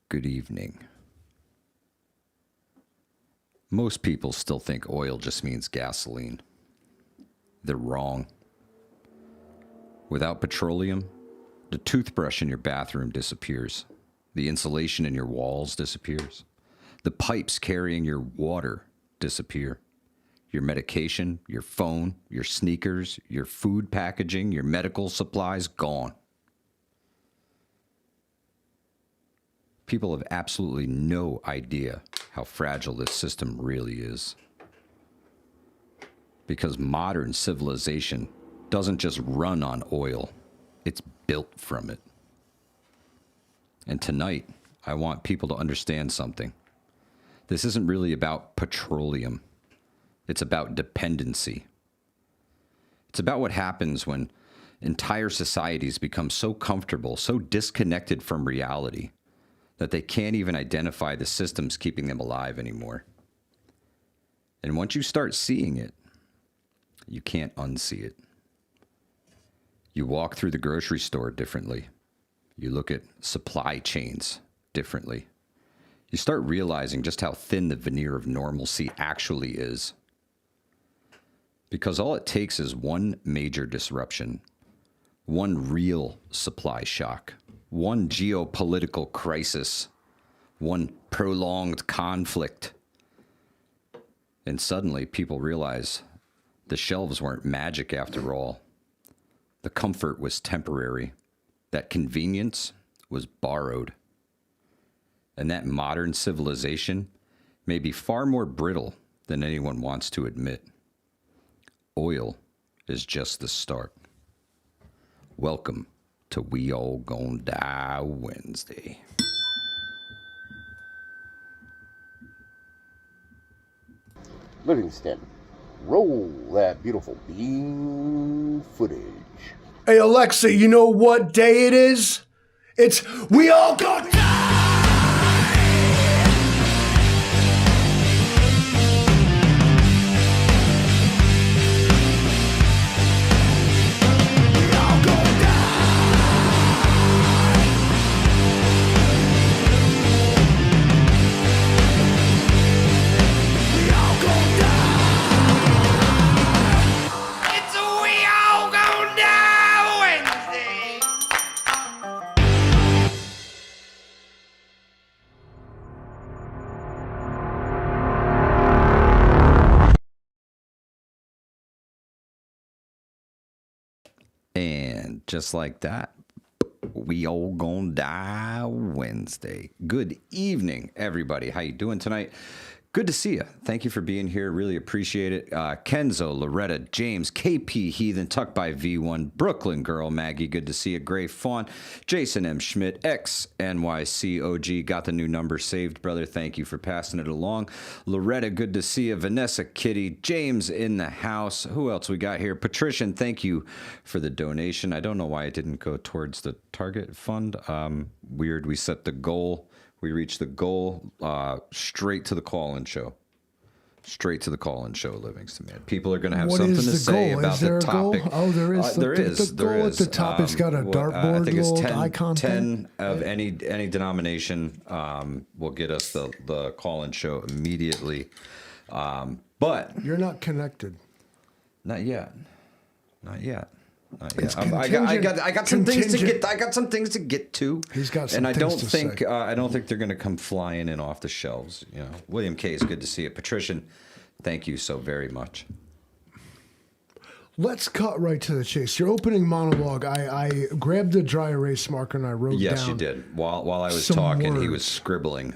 Good evening. Most people still think oil just means gasoline. They're wrong. Without petroleum, the toothbrush in your bathroom disappears. The insulation in your walls disappears. The pipes carrying your water disappear. Your medication, your phone, your sneakers, your food packaging, your medical supplies, gone. People have absolutely no idea how fragile this system really is. Because modern civilization doesn't just run on oil, it's built from it. And tonight, I want people to understand something. This isn't really about petroleum. It's about dependency. It's about what happens when entire societies become so comfortable, so disconnected from reality, that they can't even identify the systems keeping them alive anymore. And once you start seeing it, you can't unsee it. You walk through the grocery store differently. You look at supply chains differently. You start realizing just how thin the veneer of normalcy actually is. Because all it takes is one major disruption, one real supply shock, one geopolitical crisis, one prolonged conflict. And suddenly people realize the shelves weren't magic after all. The comfort was temporary. That convenience was borrowed. And that modern civilization may be far more brittle than anyone wants to admit. Oil is just the start. Welcome to We All Gonna Die Wednesday. Livingston, roll that beautiful beam footage. Hey Alexa, you know what day it is? It's We All Gonna Die! And just like that, we all gonna die Wednesday. Good evening, everybody. How you doing tonight? Good to see you. Thank you for being here. Really appreciate it. Kenzo, Loretta, James, KP Heathen, Tuck by V1, Brooklyn Girl, Maggie, good to see you. Gray Fawn, Jason M. Schmidt, X NYCOG, got the new number saved, brother. Thank you for passing it along. Loretta, good to see you. Vanessa, Kitty, James in the house. Who else we got here? Patrician, thank you for the donation. I don't know why it didn't go towards the Target fund. Weird. We set the goal. We reached the goal straight to the call-in show. Straight to the call-in show, Livingston, man. People are going to have something to say about the topic. Oh, there is. There is. The goal at the top has got a dartboard, I think it's little 10, icon 10 of any denomination will get us the call-in show immediately. But you're not connected. not yet. Not yet. I got some things to get. I got some things to get to. He's got some and I things don't to think say. I don't think they're going to come flying in off the shelves. You know, William K is good to see you. Patrician, thank you so very much. Let's cut right to the chase. Your opening monologue, I grabbed the dry erase marker and I wrote down. Yes, you did. While I was some talking, words. he was scribbling.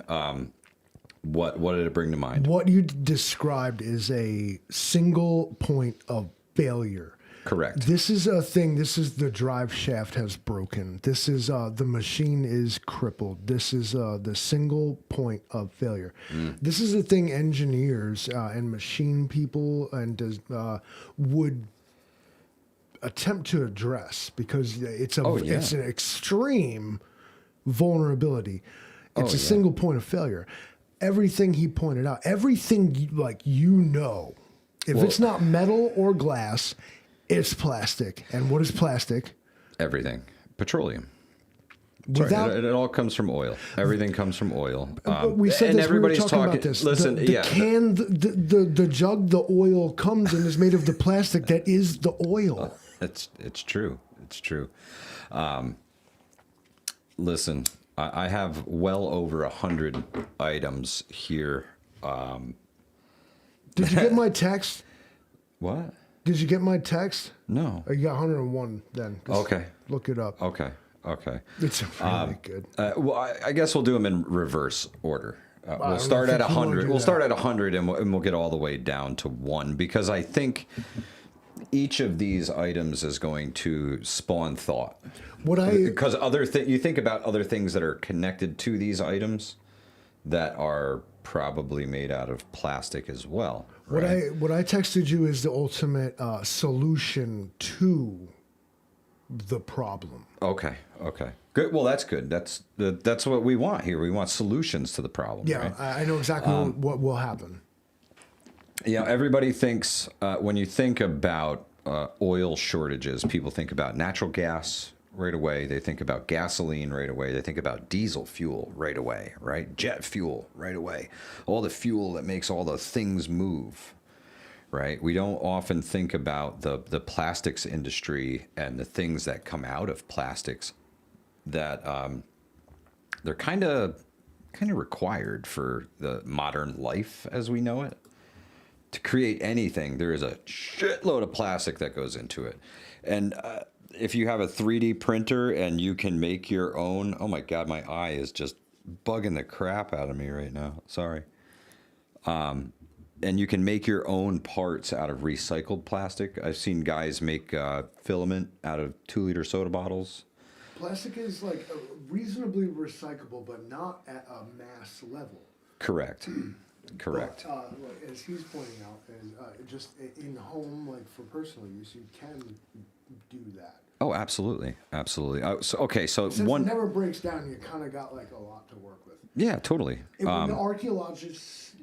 What did it bring to mind? What you described is a single point of failure. Correct. This is a thing. This is the drive shaft has broken. This is the machine is crippled. This is the single point of failure. This is the thing engineers and machine people and would attempt to address because it's an extreme vulnerability. It's a single point of failure. Everything he pointed out, everything if it's not metal or glass, it's plastic. And what is plastic? Everything. Petroleum. Without, It all comes from oil. Everything comes from oil. we said and this. everybody's We were talking about this. Listen, the yeah, can, the jug, the oil comes in is made of the plastic that is the oil. it's true. It's true. Listen, I have well over 100 items here. Did you get my text? What? Did you get my text? No. You got 101 then. Just Okay. Look it up. Okay. It's really good. Well, I guess we'll do them in reverse order. We'll don't start know at if you wanna 100. do We'll that. start at 100 and we'll get all the way down to 1 because I think each of these items is going to spawn thought. Because you think about other things that are connected to these items that are probably made out of plastic as well. Right? What I texted you is the ultimate solution to the problem. Okay. Good. Well, that's good. That's what we want here. We want solutions to the problem. Yeah, right? I know exactly what will happen. You know, everybody thinks when you think about oil shortages, people think about natural gas right away. They think about gasoline right away. They think about diesel fuel right away, right? Jet fuel right away. All the fuel that makes all the things move, right? We don't often think about the plastics industry and the things that come out of plastics that they're kind of required for the modern life as we know it. To create anything, there is a shitload of plastic that goes into it. And if you have a 3D printer and you can make your own, oh my God, my eye is just bugging the crap out of me right now. Sorry. And you can make your own parts out of recycled plastic. I've seen guys make filament out of 2-liter soda bottles. Plastic is like reasonably recyclable, but not at a mass level. Correct. But, as he's pointing out, just in home, like for personal use, you can do that. Oh, absolutely. So Since it never breaks down, you kind of got like a lot to work with. Yeah, totally. When the archaeologists,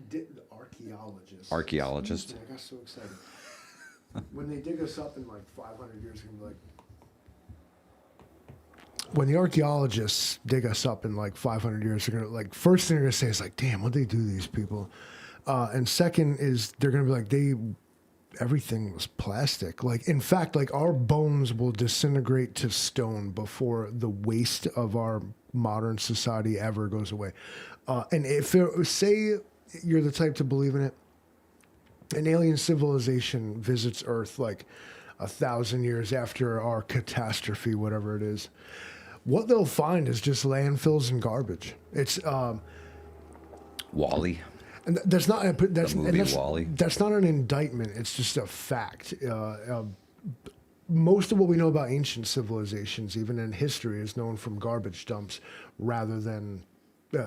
Archaeologists. I got so excited. When they dig us up in like 500 years, they're gonna be like. When the archaeologists dig us up in like 500 years, they're gonna like first thing they're gonna say is like, "Damn, what they do to these people?" And second is they're gonna be like, everything was plastic. Like in fact, like our bones will disintegrate to stone before the waste of our modern society ever goes away. And if say you're the type to believe in it, an alien civilization visits Earth like 1,000 years after our catastrophe, whatever it is. What they'll find is just landfills and garbage. It's Wall-E. and that's not WALL-E. That's not an indictment. It's just a fact. Most of what we know about ancient civilizations, even in history, is known from garbage dumps rather than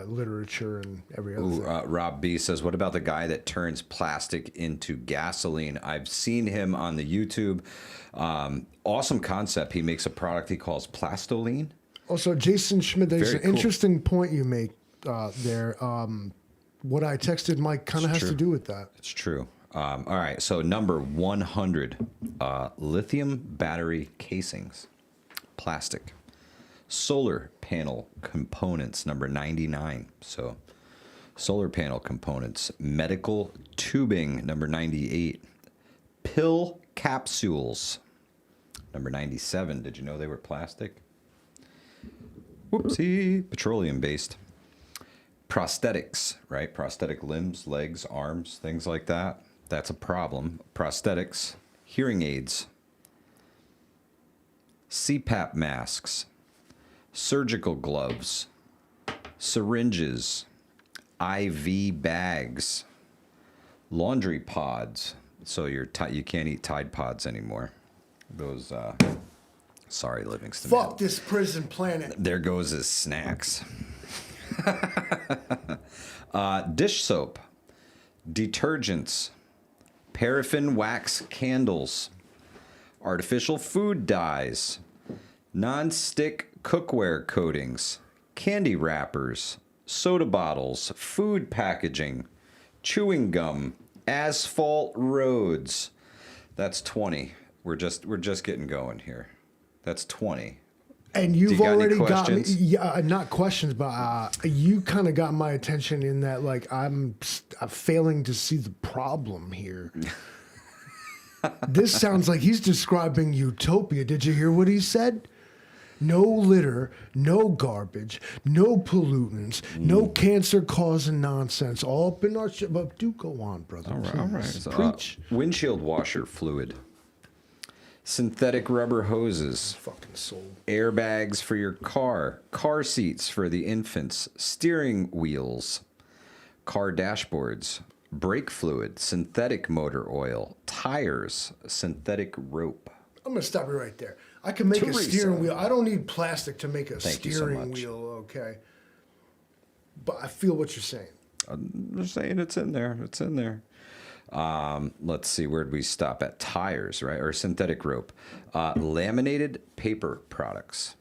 literature and every other thing. Rob B says, what about the guy that turns plastic into gasoline? I've seen him on the YouTube. Awesome concept. He makes a product he calls Plastoline. Also, Jason Schmidt, there's Very an cool. interesting point you make there. What I texted Mike kind of has true. to do with that. It's true. All right. So number 100, lithium battery casings, plastic. Solar panel components, number 99. So solar panel components. Medical tubing, number 98. Pill capsules, number 97. Did you know they were plastic? Whoopsie. Petroleum based. Prosthetics, right? Prosthetic limbs, legs, arms, things like that. That's a problem. Prosthetics. Hearing aids. CPAP masks. Surgical gloves. Syringes. IV bags. Laundry pods. So you can't eat Tide Pods anymore. Those, sorry, Livingston. Fuck this prison planet. There goes his snacks. Dish soap, detergents, paraffin wax candles, artificial food dyes, non-stick cookware coatings, candy wrappers, soda bottles, food packaging, chewing gum, asphalt roads. That's 20. We're just getting going here. That's 20. And you've got any already got me, questions? yeah, not questions, but you kind of got my attention in that, like, I'm failing to see the problem here. This sounds like he's describing utopia. Did you hear what he said? No litter, no garbage, no pollutants, no cancer-causing nonsense. All up in our shit. But do go on, brother. All right. Please. So, Preach. windshield washer fluid, synthetic rubber hoses, Fucking soul. airbags for your car, car seats for the infants, steering wheels, car dashboards, brake fluid, synthetic motor oil, tires, synthetic rope. I'm going to stop you right there. I can make a Teresa. steering wheel. I don't need plastic to make a Thank you so steering much. wheel, okay? But I feel what you're saying. I'm just saying it's in there. It's in there. Let's see, where'd we stop at? Tires, right? Or synthetic rope. Laminated paper products.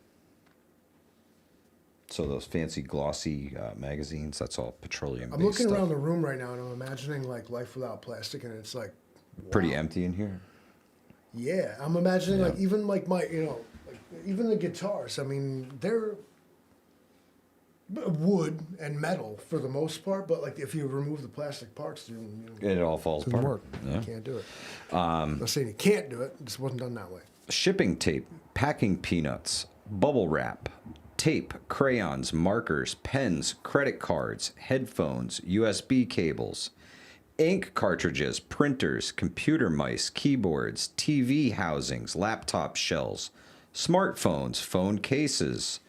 So those fancy glossy magazines, that's all petroleum. I'm looking around the room right now and I'm imagining like life without plastic, and it's like, wow. Pretty empty in here. Yeah, I'm imagining like even like my, like even the guitars. I mean, they're wood and metal for the most part, but like if you remove the plastic parts, It all falls it doesn't apart. work. Yeah. You can't do it. I'm not saying you can't do it. It just wasn't done that way. Shipping tape, packing peanuts, bubble wrap, tape, crayons, markers, pens, credit cards, headphones, USB cables, ink cartridges, printers, computer mice, keyboards, TV housings, laptop shells, smartphones, phone cases,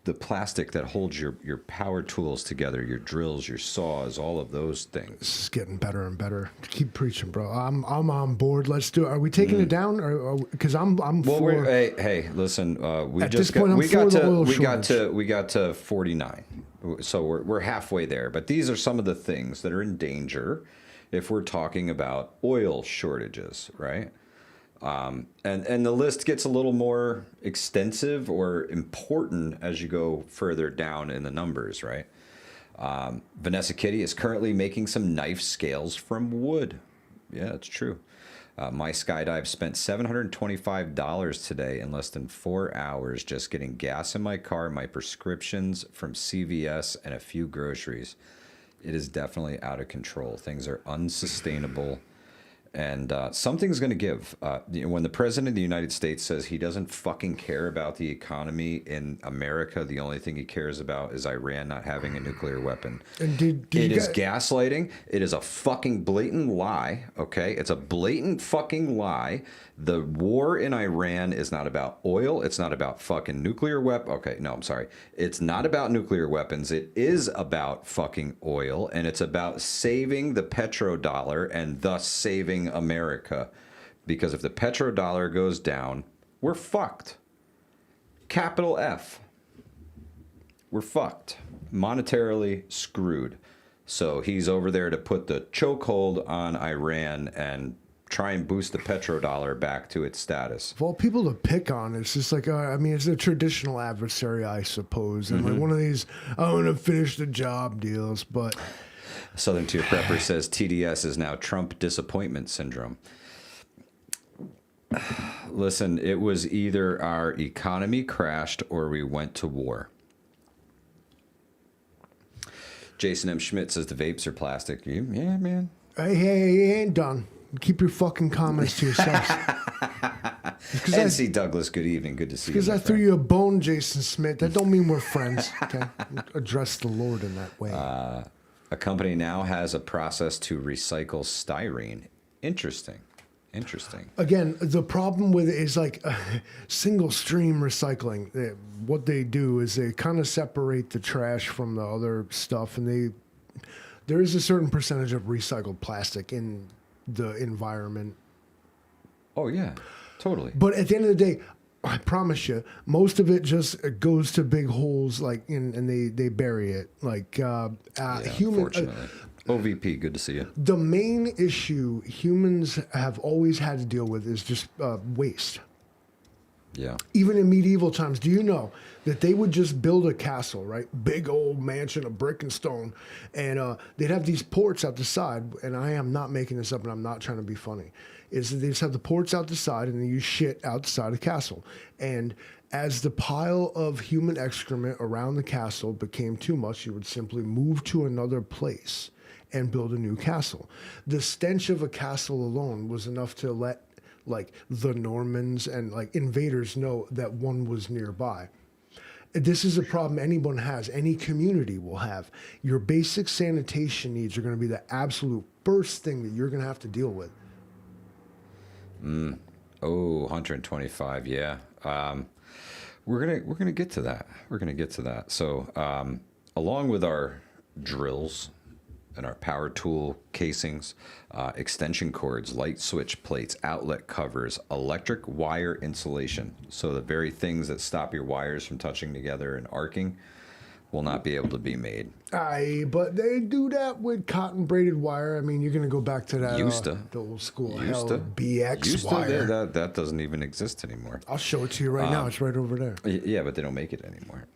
the plastic that holds your power tools together, your drills, your saws, all of those things. This is getting better and better. Keep preaching, bro. I'm on board. Let's do it. Are we taking it down, or because I'm Well, for? hey, listen. We At just this point, I'm for the oil we got to 49, so we're halfway there. But these are some of the things that are in danger if we're talking about oil shortages, right? And the list gets a little more extensive or important as you go further down in the numbers, right? Vanessa Kitty is currently making some knife scales from wood. Yeah, it's true. My skydive spent $725 today in less than 4 hours just getting gas in my car, my prescriptions from CVS, and a few groceries. It is definitely out of control. Things are unsustainable. And something's going to give. When the president of the United States says he doesn't fucking care about the economy in America, the only thing he cares about is Iran not having a nuclear weapon. And did It you is guys- gaslighting. It is a fucking blatant lie, okay? It's a blatant fucking lie. The war in Iran is not about oil. It's not about fucking nuclear weapons. Okay, no, I'm sorry. It's not about nuclear weapons. It is about fucking oil, and it's about saving the petrodollar and thus saving America. Because if the petrodollar goes down, we're fucked. Capital F. We're fucked. Monetarily screwed. So he's over there to put the chokehold on Iran and try and boost the petrodollar back to its status. Well, people to pick on, it's just like, I mean, it's a traditional adversary, I suppose. And like one of these, I want to finish the job deals, but Southern Tier Prepper says TDS is now Trump disappointment syndrome. Listen, it was either our economy crashed or we went to war. Jason M. Schmidt says the vapes are plastic. Yeah, man. hey, he ain't done. Keep your fucking comments to yourselves. NC Douglas, good evening. Good to see you. Because my I threw friend. you a bone, Jason Smith. That don't mean we're friends. Okay, address the Lord in that way. A company now has a process to recycle styrene. Interesting. Again, the problem with it is like single stream recycling. What they do is they kind of separate the trash from the other stuff, and there is a certain percentage of recycled plastic in the environment. Oh yeah, totally. But at the end of the day, I promise you, most of it just goes to big holes, like, and they bury it. Like Unfortunately. OVP, good to see you. The main issue humans have always had to deal with is just waste. Yeah. Even in medieval times, do you know that they would just build a castle, right? Big old mansion of brick and stone. And they'd have these ports out the side. And I am not making this up, and I'm not trying to be funny. Is that they just have the ports out the side, and then you shit outside the castle. And as the pile of human excrement around the castle became too much, you would simply move to another place and build a new castle. The stench of a castle alone was enough to let like the Normans and like invaders know that one was nearby. This is a problem anyone has, any community will have. Your basic sanitation needs are going to be the absolute first thing that you're going to have to deal with. Oh, 125. Yeah. We're gonna get to that. We're gonna get to that. So, along with our drills and our power tool casings, extension cords, light switch plates, outlet covers, electric wire insulation. So the very things that stop your wires from touching together and arcing will not be able to be made. But they do that with cotton braided wire. I mean, you're going to go back to that the old school BX wire. That doesn't even exist anymore. I'll show it to you right now. It's right over there. Yeah, but they don't make it anymore.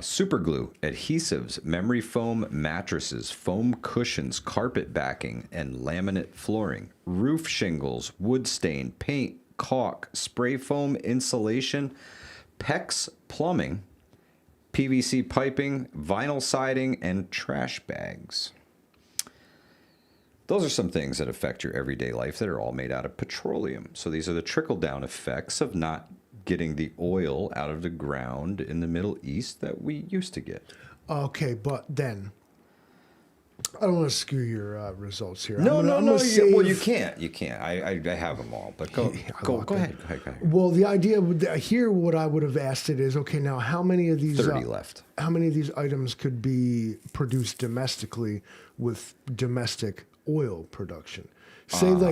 Super glue, adhesives, memory foam mattresses, foam cushions, carpet backing, and laminate flooring, roof shingles, wood stain, paint, caulk, spray foam insulation, PEX plumbing, PVC piping, vinyl siding, and trash bags. Those are some things that affect your everyday life that are all made out of petroleum. So these are the trickle-down effects of not getting the oil out of the ground in the Middle East that we used to get. Okay, but then I don't want to skew your results here. No. Well, you can't. You can't. I have them all. But go ahead. Well, the idea here, what I would have asked it is, okay, now how many of these 30 left? How many of these items could be produced domestically with domestic oil production? Say the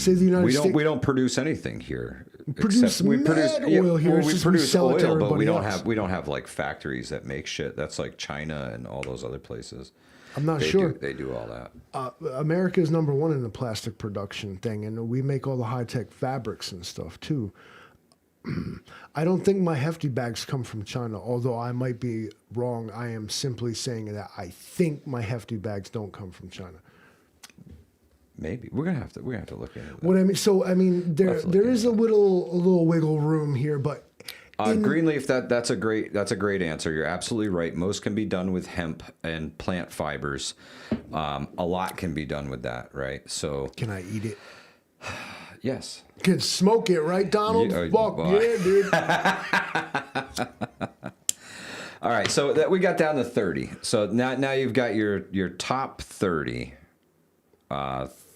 United States. We don't produce anything here. We produce oil here. Well, we produce oil, but we don't else. We don't have like factories that make shit. That's like China and all those other places. I'm not sure. They do all that. America is number one in the plastic production thing, and we make all the high-tech fabrics and stuff too. I don't think my hefty bags come from China, although I might be wrong. I am simply saying that I think my hefty bags don't come from China. Maybe we're gonna have to look into that. What I mean, so I mean, there is a little wiggle room here, but Greenleaf, that's a great answer. You're absolutely right. Most can be done with hemp and plant fibers. A lot can be done with that, right? So can I eat it? Yes. Can smoke it, right, Donald? Fuck yeah, dude. All right, so we got down to 30. So now you've got your top 30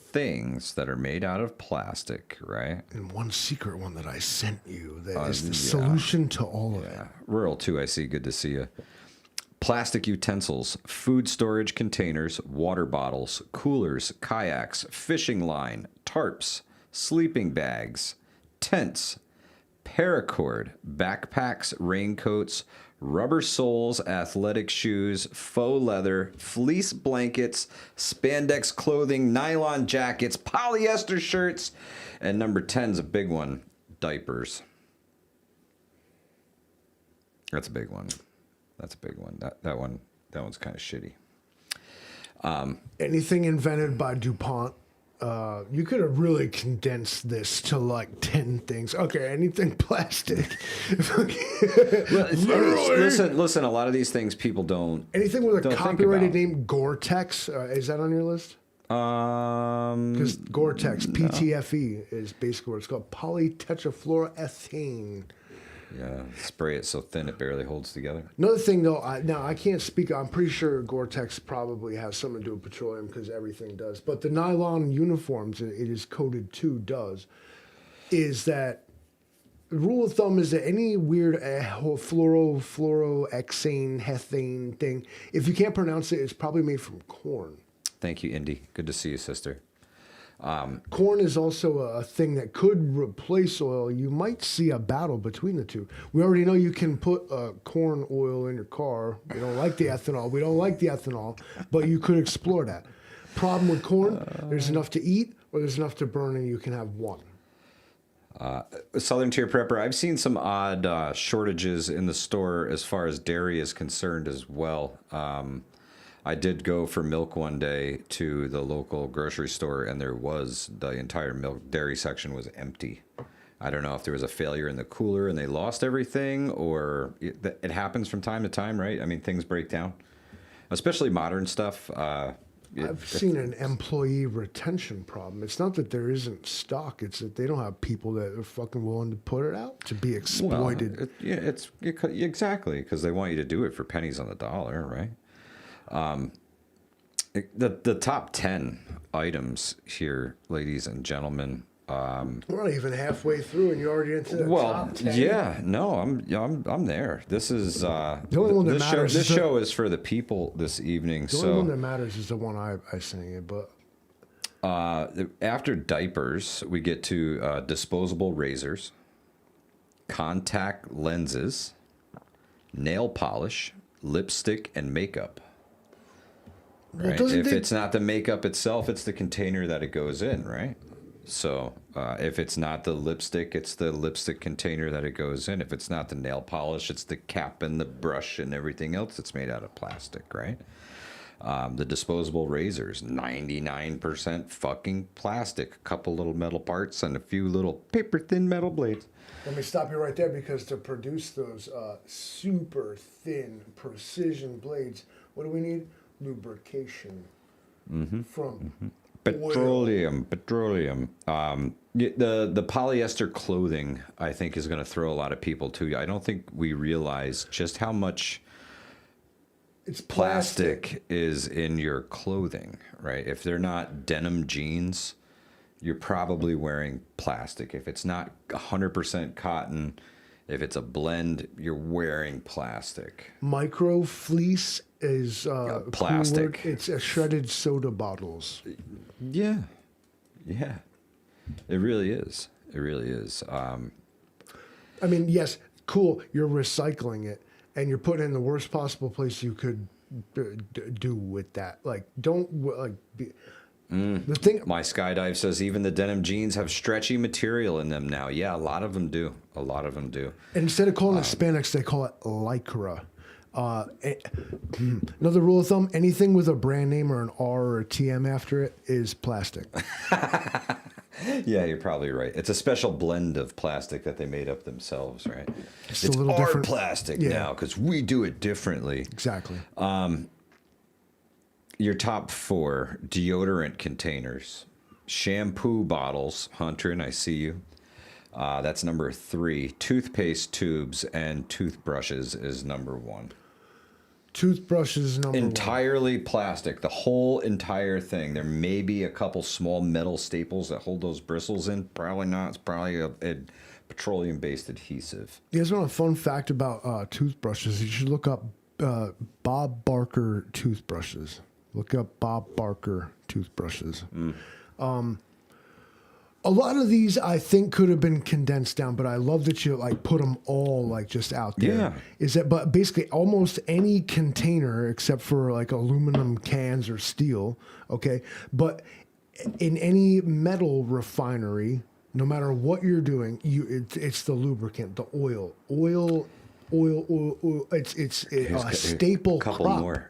things that are made out of plastic, right? And one secret one that I sent you that is the solution to all of it. Rural 2, I see. Good to see you. Plastic utensils, food storage containers, water bottles, coolers, kayaks, fishing line, tarps, sleeping bags, tents, paracord, backpacks, raincoats, rubber soles, athletic shoes, faux leather, fleece blankets, spandex clothing, nylon jackets, polyester shirts, and number 10 is a big one, diapers. That's a big one. That one's kind of shitty. Anything invented by DuPont. You could have really condensed this to like 10 things. Okay, anything plastic. Listen. A lot of these things people don't. Anything with a copyrighted name, Gore-Tex. Is that on your list? Because Gore-Tex, PTFE, is basically what it's called. Polytetrafluoroethane. Yeah, spray it so thin it barely holds together. Another thing, though, I can't speak. I'm pretty sure Gore-Tex probably has something to do with petroleum because everything does. But the nylon uniforms it is coated to is that the rule of thumb is that any weird fluorohexane, hethane thing, if you can't pronounce it, it's probably made from corn. Thank you, Indy. Good to see you, sister. Corn is also a thing that could replace oil. You might see a battle between the two. We already know you can put corn oil in your car. We don't like the ethanol. But you could explore that. Problem with corn, there's enough to eat or there's enough to burn and you can have one. Southern Tier Prepper, I've seen some odd shortages in the store as far as dairy is concerned as well. I did go for milk one day to the local grocery store, and the entire milk dairy section was empty. I don't know if there was a failure in the cooler and they lost everything, or it happens from time to time, right? I mean, things break down, especially modern stuff. I've seen an employee retention problem. It's not that there isn't stock; it's that they don't have people that are fucking willing to put it out to be exploited. Well, exactly because they want you to do it for pennies on the dollar, right? The top 10 items here, ladies and gentlemen. We're not even halfway through, and you're already into the top 10. Yeah, no, I'm there. This is the only one that matters. This show is for the people this evening. The only one that matters is the one I sing it. But after diapers, we get to disposable razors, contact lenses, nail polish, lipstick, and makeup. Right? Well, it's not the makeup itself, it's the container that it goes in, right? So if it's not the lipstick, it's the lipstick container that it goes in. If it's not the nail polish, it's the cap and the brush and everything else that's made out of plastic, right? The disposable razors, 99% fucking plastic. A couple little metal parts and a few little paper-thin metal blades. Let me stop you right there, because to produce those super thin precision blades, what do we need? Lubrication from petroleum. The polyester clothing, I think, is going to throw a lot of people too. I don't think we realize just how much it's plastic is in your clothing, right? If they're not denim jeans, you're probably wearing plastic. If it's not 100% cotton, if it's a blend, you're wearing plastic. Micro fleece is plastic. Cool. It's shredded soda bottles. Yeah. It really is. It really is. I mean, yes, cool. You're recycling it, and you're putting it in the worst possible place you could do with that. Like, don't be. The thing. My skydive says even the denim jeans have stretchy material in them now. Yeah, a lot of them do. And instead of calling it spandex, they call it lycra. Another rule of thumb: anything with a brand name or an R or a TM after it is plastic. Yeah, you're probably right. It's a special blend of plastic that they made up themselves, right? It's a little different different plastic now because we do it differently. Exactly. Your top 4 deodorant containers, shampoo bottles. Hunter, and I see you. That's number 3. Toothpaste tubes and toothbrushes is number 1. Toothbrushes number 1. Entirely plastic, the whole entire thing. There may be a couple small metal staples that hold those bristles in. Probably not. It's probably a petroleum-based adhesive. You guys want a fun fact about toothbrushes? You should look up Bob Barker toothbrushes. Look up Bob Barker toothbrushes. A lot of these I think could have been condensed down, but I love that you put them all just out there. Yeah. But basically almost any container except for aluminum cans or steel, okay? But in any metal refinery, no matter what you're doing, it's the lubricant, the oil. It's a staple crop.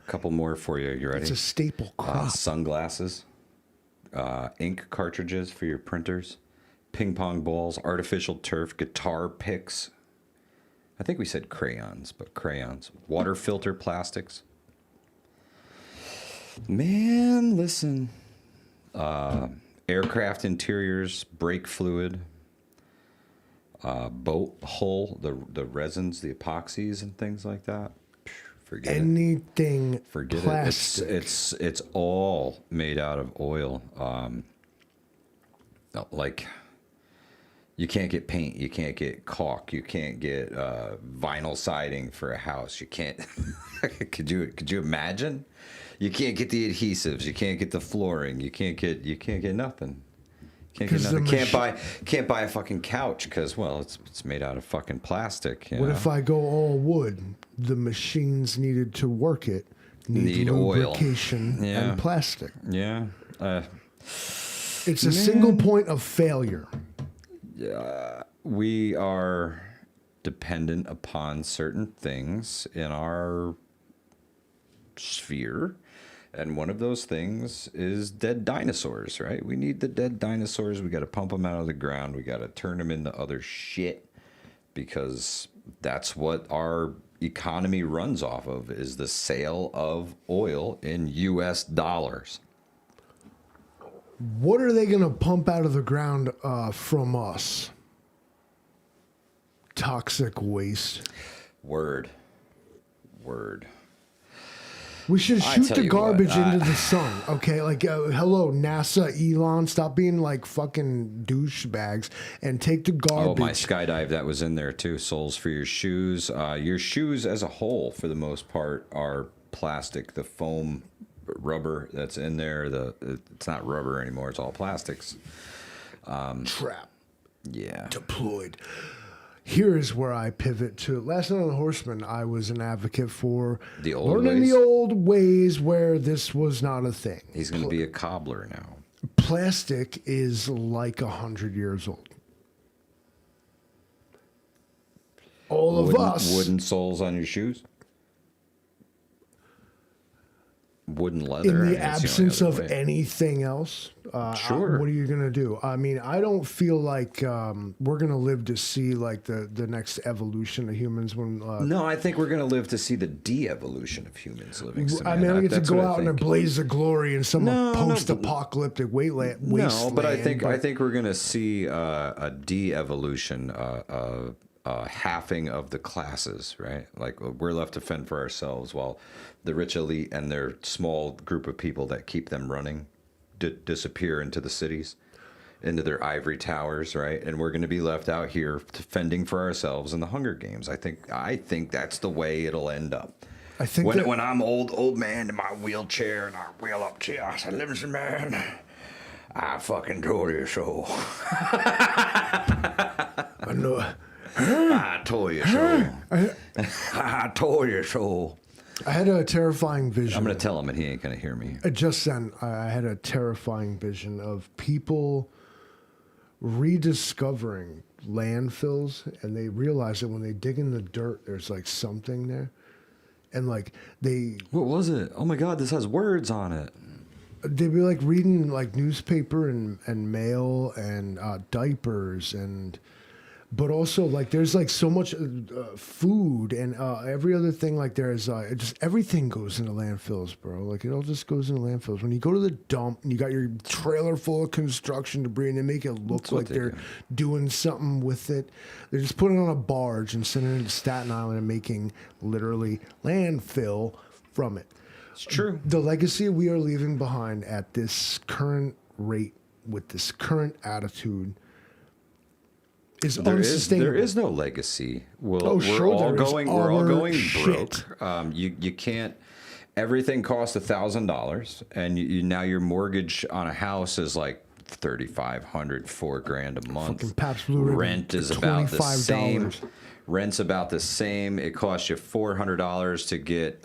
Couple more for you. You ready? It's a staple crop. Sunglasses, ink cartridges for your printers, ping pong balls, artificial turf, guitar picks. I think we said crayons, but crayons. Water filter plastics. Man, listen. Aircraft interiors, brake fluid. Boat hull, the resins, the epoxies, and things like that. Forget anything it. Forget plastic. it. It's all made out of oil. You can't get paint, you can't get caulk, you can't get vinyl siding for a house. You can't. Could you imagine? You can't get the adhesives. You can't get the flooring. You can't get nothing. Can't buy a fucking couch because it's made out of fucking plastic. What if I go all wood? The machines needed to work it need lubrication and plastic. Yeah. It's a single point of failure. we are dependent upon certain things in our sphere. And one of those things is dead dinosaurs, right? We need the dead dinosaurs. We got to pump them out of the ground. We got to turn them into other shit because that's what our economy runs off of, is the sale of oil in US dollars. What are they going to pump out of the ground from us? Toxic waste. Word. We should I shoot tell the you garbage what, into the sun, okay? Like, hello, NASA, Elon, stop being like fucking douchebags and take the Oh, my garbage. skydive, that was in there too. Soles for your shoes. Your shoes as a whole, for the most part, are plastic. The foam rubber that's in there, it's not rubber anymore. It's all plastics. Trap Yeah. deployed. Here is where I pivot to. Last night on the Horseman, I was an advocate for The old learning ways? the old ways where this was not a thing. He's going to be a cobbler now. Plastic is like 100 years old. All of us. Wooden soles on your shoes? Wooden leather? In I the mean, it's absence only of other way. anything else, Sure. what are you gonna do? I mean, I don't feel like we're gonna live to see like the next evolution of humans. When No, I think we're going to live to see the de-evolution of humans living. I mean, I get to That's go what I out in a think. blaze of glory in some No, no, post-apocalyptic wasteland. No, but I think we're going to see a de-evolution, a halving of the classes, right? Like we're left to fend for ourselves while the rich elite and their small group of people that keep them running disappear into the cities, into their ivory towers, right? And we're going to be left out here fending for ourselves in the Hunger Games. I think that's the way it'll end up. I think When I'm old man in my wheelchair and I wheel up to you, I said, "Listen, man, I fucking told you so." I know. I told you so. I told you so. I had a terrifying vision. I'm going to tell him and he ain't going to hear me. Just then, I had a terrifying vision of people rediscovering landfills, and they realize that when they dig in the dirt, there's like something there, and like What was it? Oh my God, this has words on it. they'd be like reading like newspaper and mail and diapers and. But also, like, there's like so much food and every other thing. Like, there's just everything goes into landfills, bro. Like, it all just goes into landfills. When you go to the dump and you got your trailer full of construction debris and they make it look That's what like they they're do. doing something with it, they're just putting it on a barge and sending it to Staten Island and making literally landfill from it. It's true. The legacy we are leaving behind at this current rate with this current attitude is unsustainable. There is no legacy. Oh, We're sure all there is. going. We're all Our going shit. broke. You can't. Everything costs $1,000, and now your mortgage on a house is like $3,500, $4,000 a month. Fucking Pabst Blue Ribbon, Rent is about the same. $25. Rent's about the same. It costs you $400 to get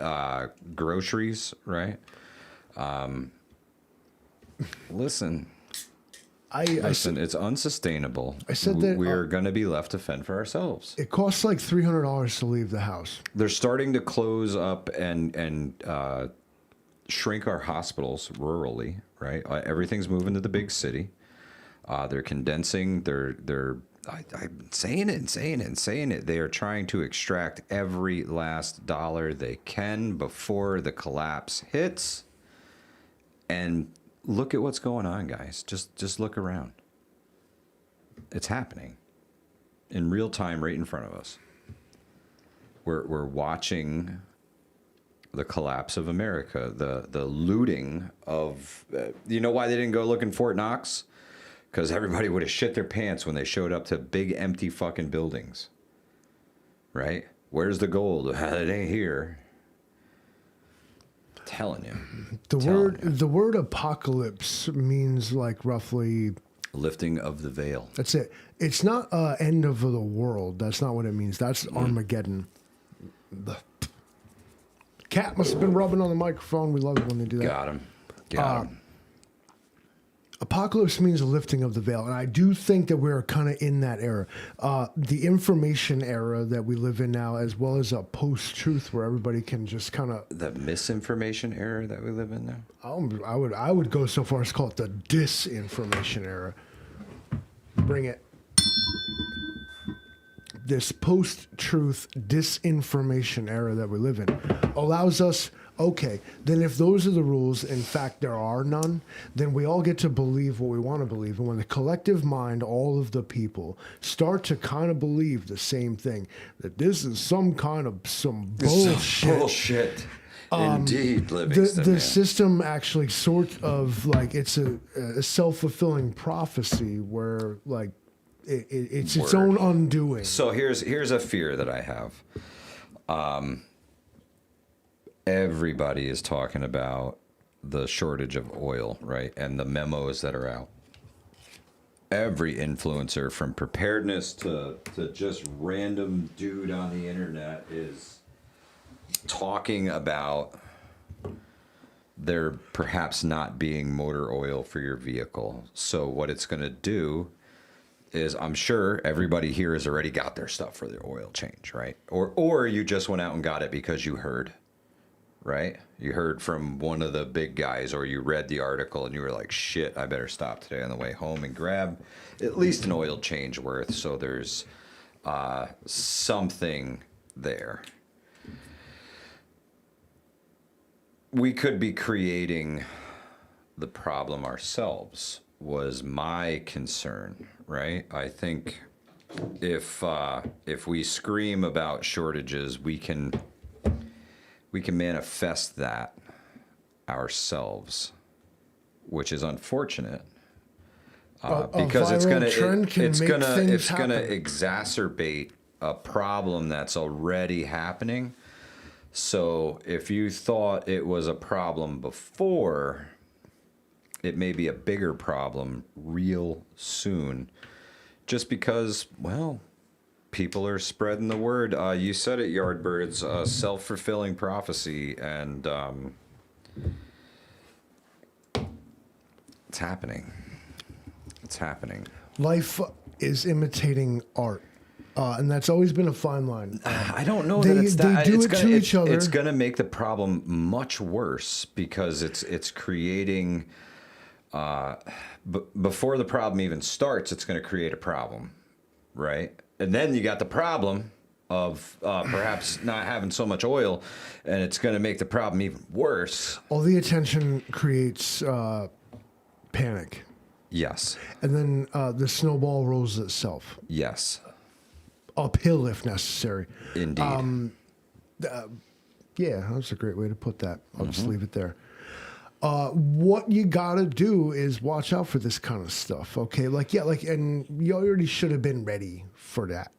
groceries, right? Listen. Listen, it's unsustainable. I said that, we're going to be left to fend for ourselves. It costs like $300 to leave the house. They're starting to close up and shrink our hospitals rurally, right? Everything's moving to the big city. They're condensing. I'm saying it. They are trying to extract every last dollar they can before the collapse hits. And look at what's going on, guys. Just look around. It's happening in real time right in front of us. We're watching the collapse of America, the looting of... you know why they didn't go look in Fort Knox? Because everybody would have shit their pants when they showed up to big empty fucking buildings. Right? Where's the gold? It ain't here. Telling you. The word apocalypse means like roughly Lifting of the veil. that's it. It's not end of the world. That's not what it means. That's Armageddon. The cat must have been rubbing on the microphone. We love it when they do that. Got him. Apocalypse means a lifting of the veil, and I do think that we're kind of in that era, the information era that we live in now, as well as a post-truth where everybody can just kind of. The misinformation era that we live in now. I would go so far as to call it the disinformation era. Bring it. This post-truth disinformation era that we live in allows us. Okay, then if those are the rules, in fact, there are none, then we all get to believe what we want to believe. And when the collective mind, all of the people, start to kind of believe the same thing, that this is some bullshit. Some bullshit. Indeed, Livingston. The system actually sort of like it's a self-fulfilling prophecy where like it's its own undoing. So here's a fear that I have. Everybody is talking about the shortage of oil, right? And the memos that are out. Every influencer, from preparedness to just random dude on the internet, is talking about there perhaps not being motor oil for your vehicle. So what it's going to do is, I'm sure everybody here has already got their stuff for their oil change, right? Or you just went out and got it because you heard. Right? You heard from one of the big guys, or you read the article and you were like, shit, I better stop today on the way home and grab at least an oil change worth. So there's something there. We could be creating the problem ourselves, was my concern, right? I think if we scream about shortages, we can manifest that ourselves, which is unfortunate, because it's gonna exacerbate a problem that's already happening. So if you thought it was a problem before, it may be a bigger problem real soon, just because, well, people are spreading the word. You said it, Yardbirds, self-fulfilling prophecy, and it's happening. It's happening. Life is imitating art, and that's always been a fine line. I don't know that it's that. They do it to each other. It's going to make the problem much worse, because it's creating. Before the problem even starts, it's going to create a problem, right? And then you got the problem of perhaps not having so much oil, and it's going to make the problem even worse. All the attention creates panic. Yes. And then the snowball rolls itself. Yes. Uphill if necessary. Indeed. Yeah, that's a great way to put that. I'll just leave it there. What you gotta do is watch out for this kind of stuff, okay? And you already should have been ready for that.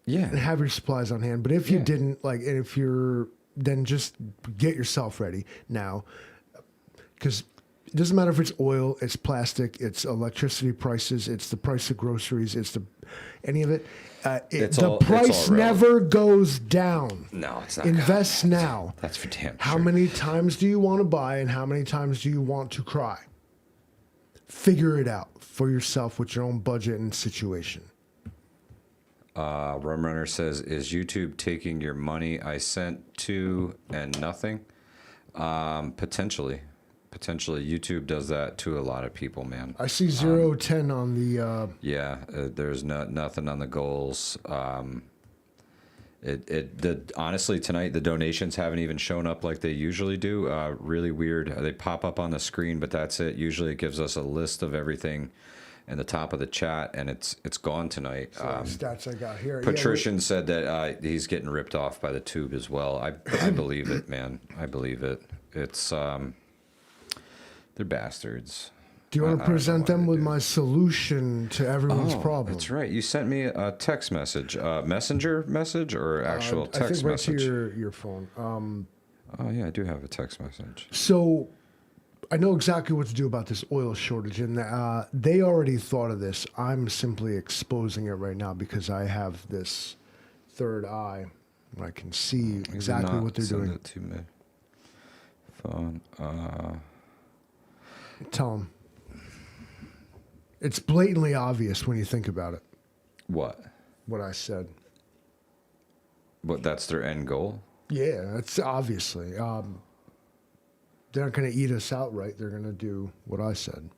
Yeah. And have your supplies on hand. But if you didn't, and if you're, then just get yourself ready now. Because it doesn't matter if it's oil, it's plastic, it's electricity prices, it's the price of groceries, any of it. The price never goes down. No, it's not. Invest now. That's for damn sure. How many times do you want to buy, and how many times do you want to cry? Figure it out for yourself with your own budget and situation. Rum Runner says, is YouTube taking your money I sent to and nothing? Potentially. YouTube does that to a lot of people, man. I see 010 on the. There's nothing on the goals. Honestly, tonight the donations haven't even shown up like they usually do. Really weird. They pop up on the screen, but that's it. Usually it gives us a list of everything in the top of the chat, and it's gone tonight. Stats I got here. Patrician said that he's getting ripped off by the tube as well. I believe it, man. I believe it. It's they're bastards. Do you want to present them with my solution to everyone's problem? That's right. You sent me a text message, messenger message, or actual text message? I think right to your phone. Oh yeah, I do have a text message. So I know exactly what to do about this oil shortage, and they already thought of this. I'm simply exposing it right now because I have this third eye. I can see exactly what they're doing. Send it to me. Phone. Tell them. It's blatantly obvious when you think about it. What? What I said. What? That's their end goal? Yeah, it's obviously. They're not going to eat us outright. They're going to do what I said.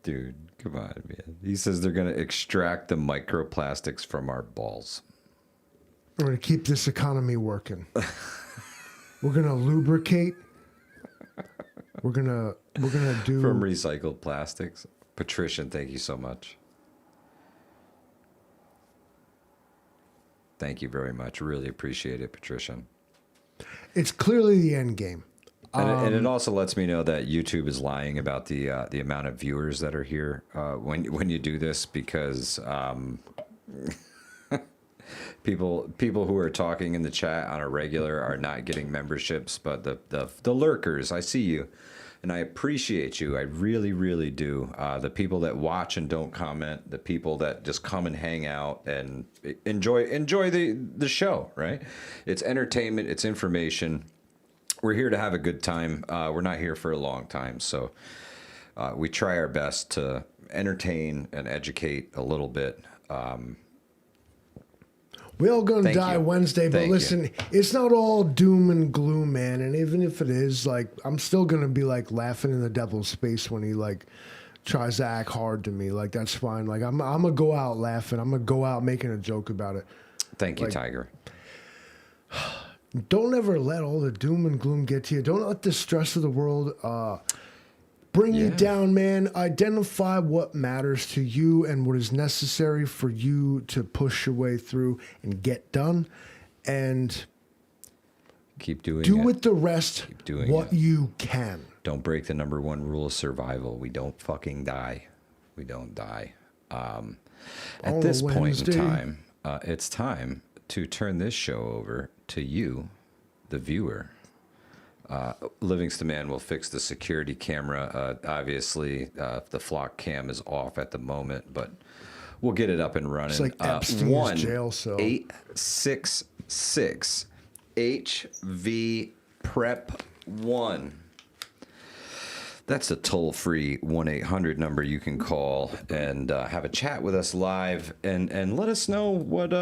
Dude, come on, man. He says they're going to extract the microplastics from our balls. We're going to keep this economy working. We're going to lubricate. We're going to do From recycled plastics. Patrician, thank you so much. Thank you very much. Really appreciate it, Patrician. It's clearly the end game. And it also lets me know that YouTube is lying about the amount of viewers that are here when you do this, because people who are talking in the chat on a regular are not getting memberships, but the lurkers, I see you, and I appreciate you. I really, really do. The people that watch and don't comment, the people that just come and hang out and enjoy the show. Right? It's entertainment. It's information. We're here to have a good time. We're not here for a long time, so we try our best to entertain and educate a little bit. We all gonna Thank die you. Wednesday, but Thank listen, it's not all doom and gloom, man. And even if it is, like, I'm still gonna be like laughing in the devil's face when he like tries to act hard to me. Like, that's fine. Like, I'm gonna go out laughing. I'm gonna go out making a joke about it. Thank you, Like, Tiger. Don't ever let all the doom and gloom get to you. Don't let the stress of the world bring you down, man. Identify what matters to you and what is necessary for you to push your way through and get done. And Keep doing do it. with the rest Keep doing what it. you can. Don't break the number one rule of survival. We don't fucking die. We don't die. At On this a point in Wednesday. time, it's time to turn this show over to you, the viewer. Livingston Man will fix the security camera. Obviously, the flock cam is off at the moment, but we'll get it up and running. It's like Epstein's jail cell. 1-866 HV Prep 1. That's a toll-free 1-800 number you can call and have a chat with us live and let us know what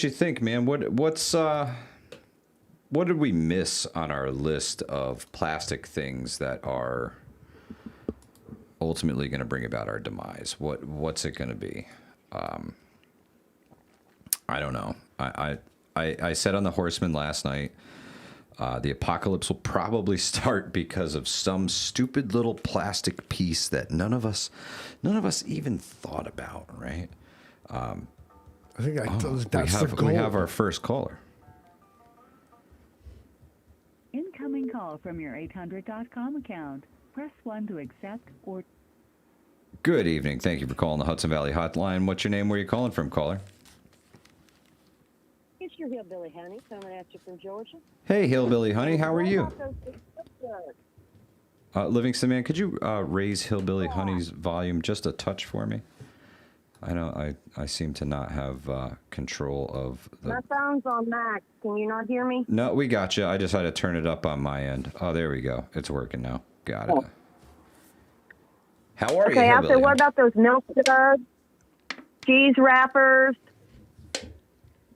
you think, man. What did we miss on our list of plastic things that are ultimately going to bring about our demise? What's it going to be? I don't know. I said on the Horseman last night, the apocalypse will probably start because of some stupid little plastic piece that none of us even thought about, right? I think that's the goal. We have our first caller. Incoming call from your 800.com account. Press 1 to accept or... Good evening. Thank you for calling the Hudson Valley Hotline. What's your name? Where are you calling from, caller? It's your hillbilly honey coming at you from Georgia. Hey, Hillbilly Honey. How are you? What about those big Livingston Man, could you raise Hillbilly Honey's volume just a touch for me? I know I seem to not have control of the... My phone's on max. Can you not hear me? No, we got you. I just had to turn it up on my end. Oh, there we go. It's working now. Got it. How are you, Okay, I Hillbilly said, what Honey? about those milk duds, cheese wrappers,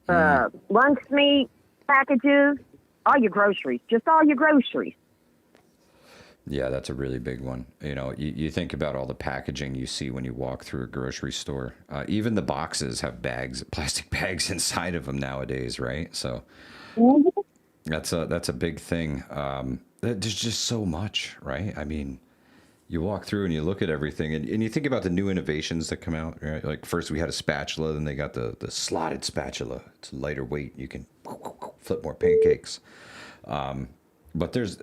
lunch meat packages, all your groceries, just all your groceries. Yeah, that's a really big one. You know, you think about all the packaging you see when you walk through a grocery store. Even the boxes have bags, plastic bags inside of them nowadays, right? So that's a big thing. There's just so much, right? I mean, you walk through and you look at everything, and you think about the new innovations that come out, right? Like first we had a spatula, then they got the slotted spatula. It's lighter weight. You can flip more pancakes. But there's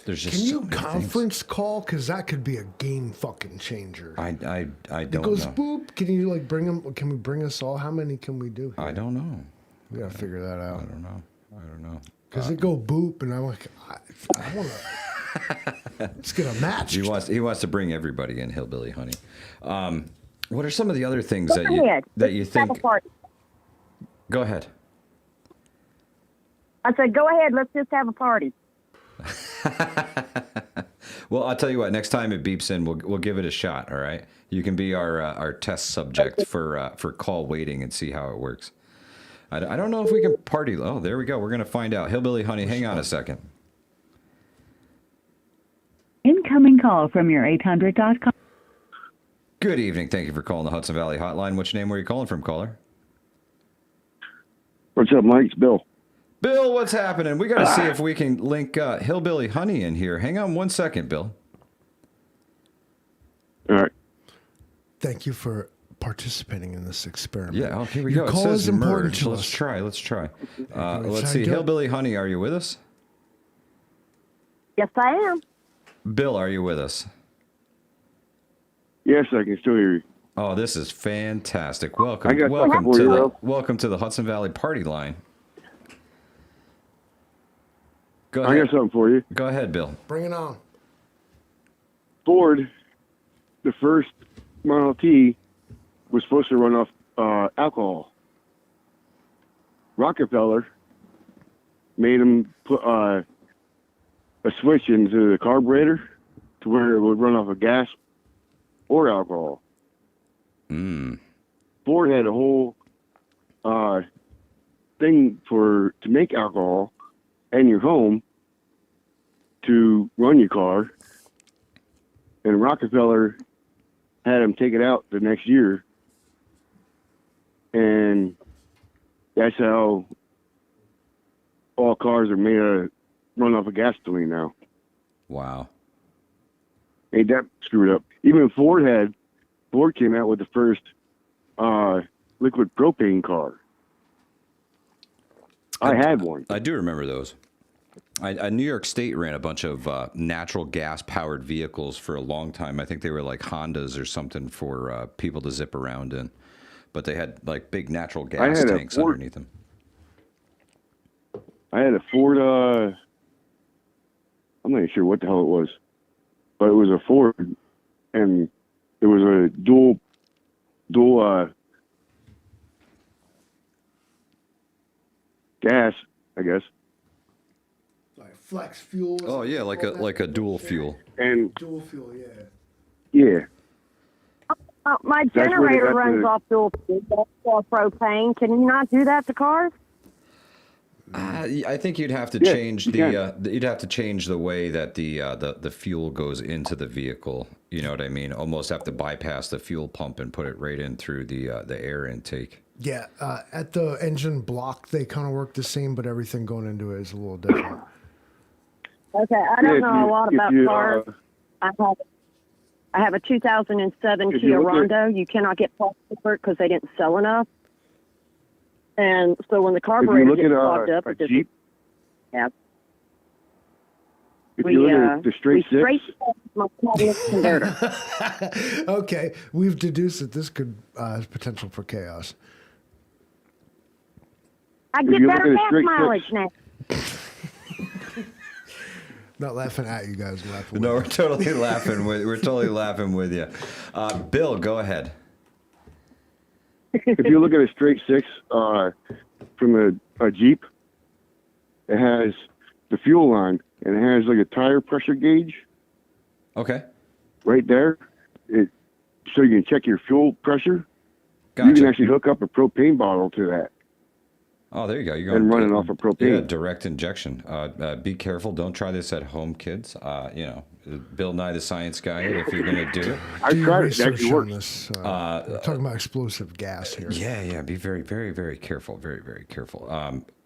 just Can you so many conference things. call? Because that could be a game fucking changer. I don't It goes know. boop. Can you like bring them? Can we bring us all? How many can we do? I don't know. We gotta figure that I out. don't know. Because it go boop, and I'm like, I want to. Let's get a match. He wants to bring everybody in, Hillbilly Honey. What are some of the other things Go that ahead. you Let's have a think? party. Go ahead. I said, go ahead. Let's just have a party. Well, I'll tell you what. Next time it beeps in, we'll give it a shot. All right. You can be our test subject for call waiting and see how it works. I don't know if we can party. Oh, there we go. We're gonna find out. Hillbilly Honey, hang on a second. Incoming call from your 800.com. Good evening. Thank you for calling the Hudson Valley Hotline. Which name were you calling from, caller? What's up, Mike? It's Bill. Bill, what's happening? We got to see if we can link Hillbilly Honey in here. Hang on 1 second, Bill. All right. Thank you for participating in this experiment. Yeah, oh, here we Your go. It call says is important merge. to Let's us. try. Let's Let's see. do it. Hillbilly Honey, are you with us? Yes, I am. Bill, are you with us? Yes, I can still hear you. Oh, this is fantastic. I Welcome, got welcome something for to you, the Bill. welcome to the Hudson Valley Party Line. Go I ahead. got something for you. Go ahead, Bill. Bring it on. Ford, the first Model T, was supposed to run off alcohol. Rockefeller made him put a switch into the carburetor to where it would run off of gas or alcohol. Ford had a whole thing to make alcohol in your home to run your car, and Rockefeller had him take it out the next year, and that's how all cars are made to run off of gasoline now. Wow. Ain't that screwed up? Even Ford came out with the first liquid propane car. I had one. I do remember those. New York State ran a bunch of natural gas powered vehicles for a long time. I think they were like Hondas or something for people to zip around in, but they had like big natural gas had a tanks Ford- underneath them. I had a Ford, I'm not even sure what the hell it was, but it was a Ford, and it was a dual gas, I guess. Like flex fuel. Oh yeah, like a dual fuel. And Dual fuel, yeah. yeah, My That's where they generator got runs the- off dual fuel, or propane. Can you not do that to cars? I think you'd have to Yeah, change you you'd have to change the way that the fuel goes into the vehicle. You know what I mean? Almost have to bypass the fuel pump and put it right in through the air intake. Yeah, at the engine block, they kind of work the same, but everything going into it is a little different. Okay, I Yeah, don't if know you- a lot if about you, cars. I have a 2007 If you Kia look at- Rondo. You cannot get parts for it because they didn't sell enough. And so when the if you carburetor look gets at clogged up, a it just Jeep, yeah. if you look at the straight we six, my converter. Okay, we've deduced that this could have potential for chaos. I If get you look better at a gas straight mileage six- now. Not laughing at you guys, laughing. No, we're with totally laughing with you. Bill, go ahead. if you look at a straight six from a Jeep, it has the fuel line, and it has like a tire pressure gauge Okay. right there. So you can check your fuel pressure. You Gotcha. can actually hook up a propane bottle to that. Oh, there you go. You're And running off of propane. Yeah, direct injection. Be careful. Don't try this at home, kids. Bill Nye the Science Guy, if you're going to do it. I Do your tried it. It research actually on works. this. We're talking about explosive gas here. Yeah. Be very, very, very careful. Very, very careful.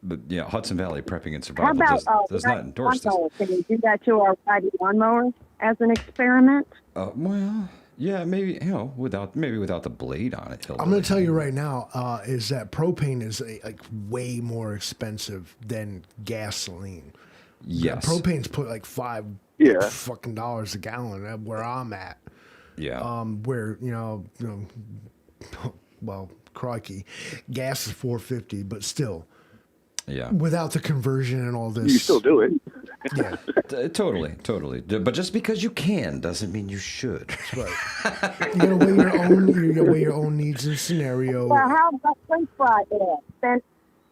But Hudson Valley Prepping and How Survival about does not endorse this. lawnmower? Can we do that to our riding lawnmower as an experiment? Well, yeah, maybe without the blade on it. I'm going to tell you right now is that propane is like way more expensive than gasoline. Yes. Propane's put like $5 Yeah. fucking dollars a gallon at where I'm at. Yeah. Where well, crikey, gas is $4.50, but still, Yeah. without the conversion and all this, You still do it. Yeah, Totally. But just because you can doesn't mean you should. right. You gotta weigh your own. You gotta weigh your own needs and scenario. Well, how about French fry bread?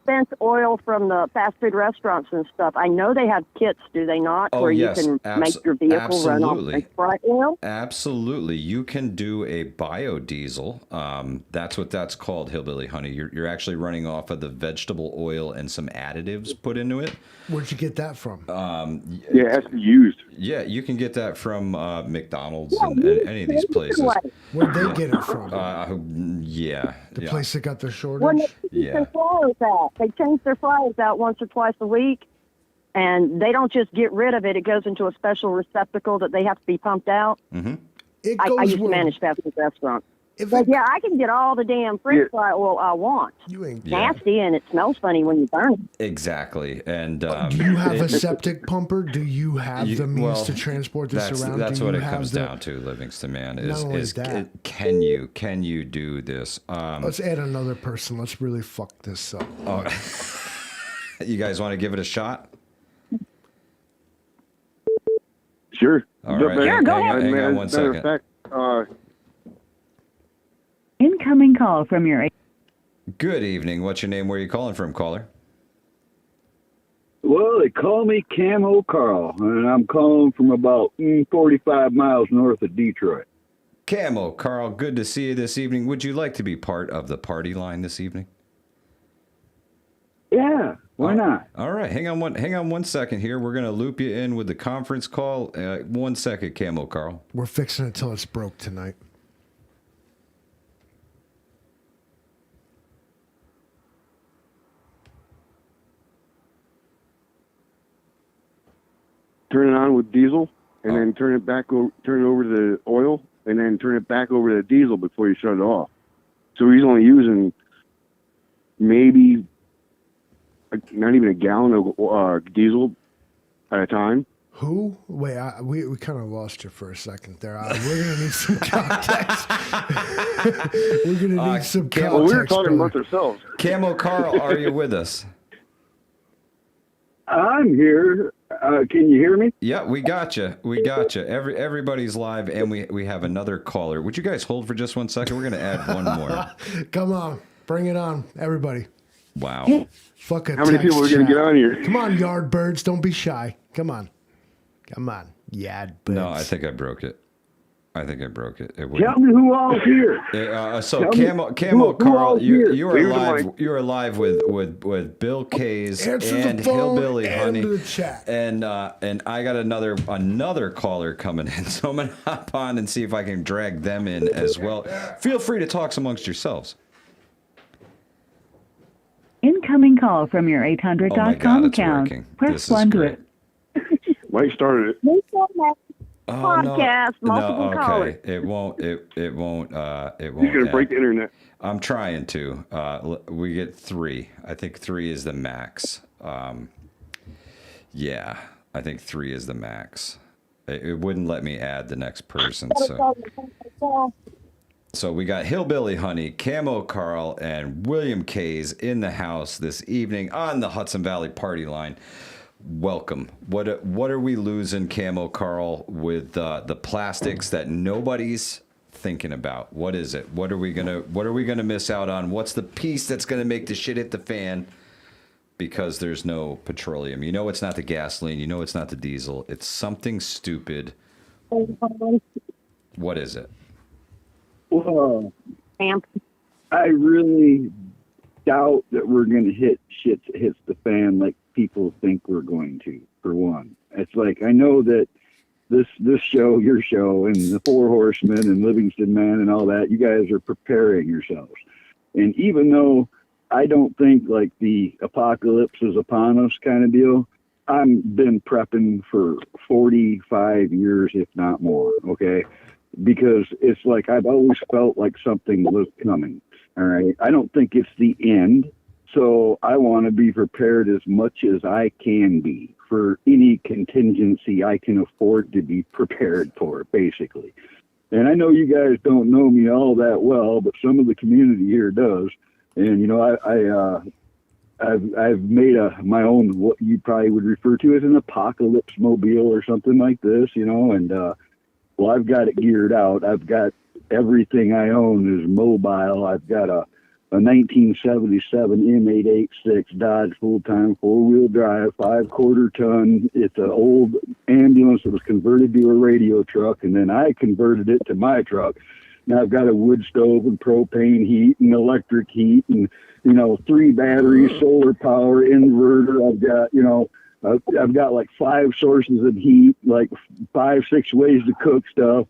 dispense oil from the fast food restaurants and stuff. I know they have kits, do they not, Oh, where yes, you can make your vehicle run off absolutely. French fry oil? Absolutely. You can do a biodiesel. That's what that's called, Hillbilly Honey. You're actually running off of the vegetable oil and some additives put into it. Where'd you get that from? Yeah, it has to be used. Yeah, you can get that from McDonald's and any of these places. Where'd they get it from? Yeah. The yeah. place that got the When shortage? they change Yeah. their fryers out, they change their fryers out once or twice a week, and they don't just get rid of it. It goes into a special receptacle that they have to be pumped out. It I goes used to where- manage fast food restaurants. if But it- yeah, I can get all the damn French fry oil I want. You ain't. Yeah. Nasty, and it smells funny when you burn it. Exactly. And Do you have a septic pumper? Do you have You- the means well, to transport this around? That's Do what you it have comes the- down to, Livingston, man. Not Is only is that. can you do this? Let's add another person. Let's really fuck this up. You guys want to give it a shot? Sure. All right. Sure, go hang, ahead. hang on one Matter of second. fact, Incoming call from your Good evening. What's your name? Where are you calling from, caller? Well, they call me Camo Carl, and I'm calling from about 45 miles north of Detroit. Camo, Carl, good to see you this evening. Would you like to be part of the party line this evening? Yeah, why not? All right, hang on one second here. We're gonna loop you in with the conference call. 1 second, Camo, Carl. We're fixing it till it's broke tonight. turn it on with diesel, and then turn it over to the oil, and then turn it back over to the diesel before you shut it off. So he's only using maybe not even a gallon of diesel at a time. Who? Wait, we kind of lost you for a second there. We're gonna need some context. We're gonna need some context. Well, we were talking brother. amongst ourselves. Camo, Carl, are you with us? I'm here. Can you hear me? Yeah, we got you. We got you. Everybody's live, and we have another caller. Would you guys hold for just 1 second? We're gonna add one more. Come on, bring it on, everybody. Wow. Fuck it. How many people are going to get on here? Come on, yard birds, don't be shy. Come on, yard birds. No, I think I broke it. It Tell wouldn't. me who all's here. So Tell me Camo, who Carl, all's here. you are Clear the live. mic. You are live with Bill Kays Answer and the phone Hillbilly and Honey, the chat. and I got another caller coming in, so I'm gonna hop on and see if I can drag them in as well. Feel free to talk amongst yourselves. incoming call from your Oh my God,800.com it's account. working. Press This is 1 to great. Mike started it. Podcast, multiple no, callers. okay. It won't. It won't. He's going to break the internet. I'm trying to. We get 3. I think 3 is the max. Yeah, I think 3 is the max. It wouldn't let me add the next person. So we got Hillbilly Honey, Camo Carl, and William Kays in the house this evening on the Hudson Valley Party Line. Welcome. What are we losing, Camo Carl, with the plastics that nobody's thinking about? What is it? What are we gonna miss out on? What's the piece that's gonna make the shit hit the fan? Because there's no petroleum. You know it's not the gasoline. You know it's not the diesel. It's something stupid. What is it? Well, Amp. I really doubt that we're going to hit shit that hits the fan like people think we're going to, for one. It's like, I know that this show, your show, and the Four Horsemen and Livingston Man and all that, you guys are preparing yourselves. And even though I don't think like the apocalypse is upon us kind of deal, I've been prepping for 45 years, if not more, okay? Because it's like I've always felt like something was coming, all right? I don't think it's the end, so I want to be prepared as much as I can be for any contingency I can afford to be prepared for, basically. And I know you guys don't know me all that well, but some of the community here does. And, you know, I've made my own, what you probably would refer to as an apocalypse mobile or something like this, you know, and, well, I've got it geared out. I've got everything I own is mobile. I've got a a 1977 M886 Dodge full-time four-wheel drive, 5/4 ton. It's an old ambulance that was converted to a radio truck, and then I converted it to my truck. Now I've got a wood stove and propane heat and electric heat and, 3 batteries, solar power, inverter. I've got like 5 sources of heat, like 5, 6 ways to cook stuff,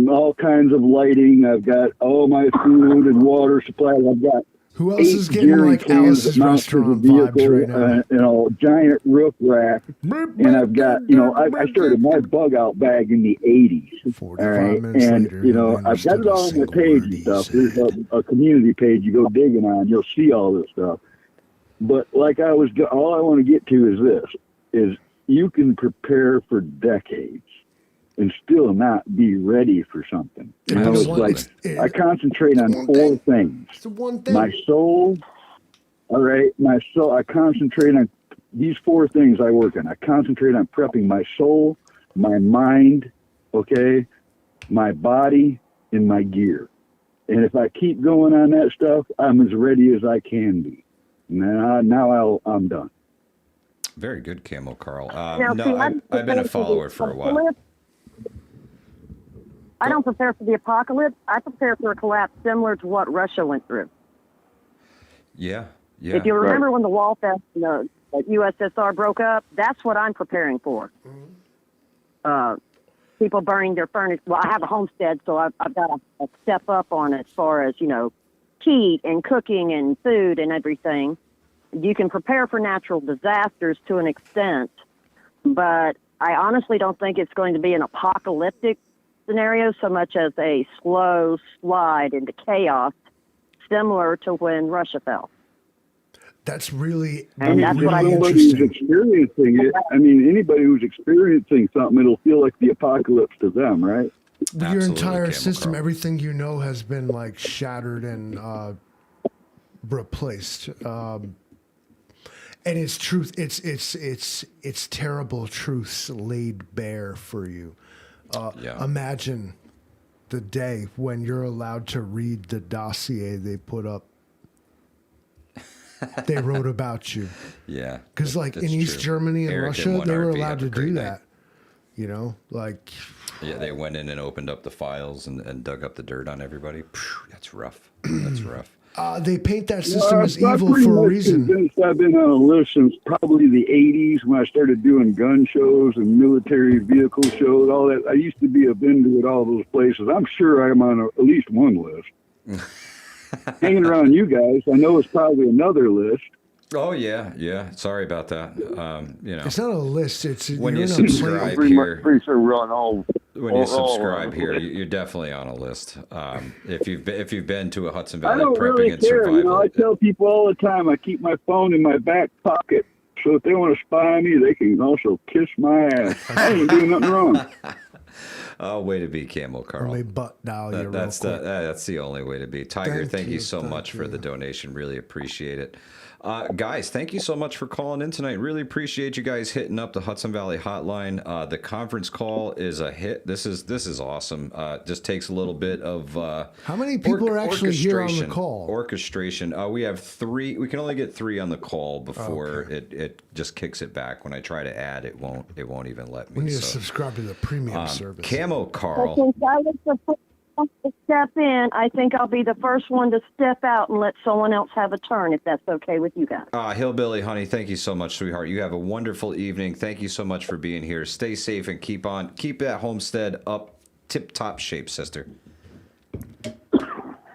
all kinds of lighting. I've got all my food and water supply. I've got Who else is getting like Alice's restaurant vibes right now? Giant roof rack. And I've got, I started my bug out bag in the 80s. 45 minutes and, later, I've got it all on my page and stuff. There's a community page you go digging on. You'll see all this stuff. But like all I want to get to is this, is you can prepare for decades and still not be ready for something. I concentrate on 4 things. It's the one thing. My soul, all right, I concentrate on these 4 things I work on. I concentrate on prepping my soul, my mind, okay, my body, and my gear. And if I keep going on that stuff, I'm as ready as I can be. Now I'm done. Very good, Camo Carl. Now, I've been a follower for a while. I don't prepare for the apocalypse. I prepare for a collapse similar to what Russia went through. Yeah. If you remember when the wall fell, the USSR broke up, that's what I'm preparing for. People burning their furniture. Well, I have a homestead, so I've got to step up on it as far as, heat and cooking and food and everything. You can prepare for natural disasters to an extent, but I honestly don't think it's going to be an apocalyptic scenario so much as a slow slide into chaos, similar to when Russia fell. That's really, and that's what I'm interesting. Experiencing it. I mean, anybody who's experiencing something, it'll feel like the apocalypse to them, right? Your entire system, everything has been like shattered and replaced. And it's truth. It's terrible truths laid bare for you. Imagine the day when you're allowed to read the dossier they put up. They wrote about you. Yeah. Because in East Germany and Russia, they were allowed to do that. Yeah, they went in and opened up the files and dug up the dirt on everybody. That's rough. That's rough. They paint that system as evil for a reason. I've been on a list since probably the 80s when I started doing gun shows and military vehicle shows, all that. I used to be a vendor at all those places. I'm sure I'm on at least one list. Hanging around you guys, I know it's probably another list. Oh, yeah. Sorry about that. It's not a list. It's when you subscribe here. Pretty sure we're on all. When you subscribe here, you're definitely on a list. If you've been to a Hudson Valley prepping and survival, I tell people all the time I keep my phone in my back pocket, so if they want to spy on me, they can also kiss my ass. I ain't doing nothing wrong. Oh, way to be, Camo Carl. Let me butt dial you that's the only way to be. Tiger, thank you so much for the donation. Really appreciate it. Guys, thank you so much for calling in tonight. Really appreciate you guys hitting up the Hudson Valley hotline. The conference call is a hit. This is awesome. Just takes a little bit of how many people are actually here on the call? Orchestration. We have 3. We can only get 3 on the call before it just kicks it back. When I try to add, it won't even let me. We need to subscribe to the premium service. Camo Carl. To step in, I think I'll be the first one to step out and let someone else have a turn, if that's okay with you guys. Hillbilly, honey, thank you so much, sweetheart. You have a wonderful evening. Thank you so much for being here. Stay safe and keep that homestead up tip-top shape, sister.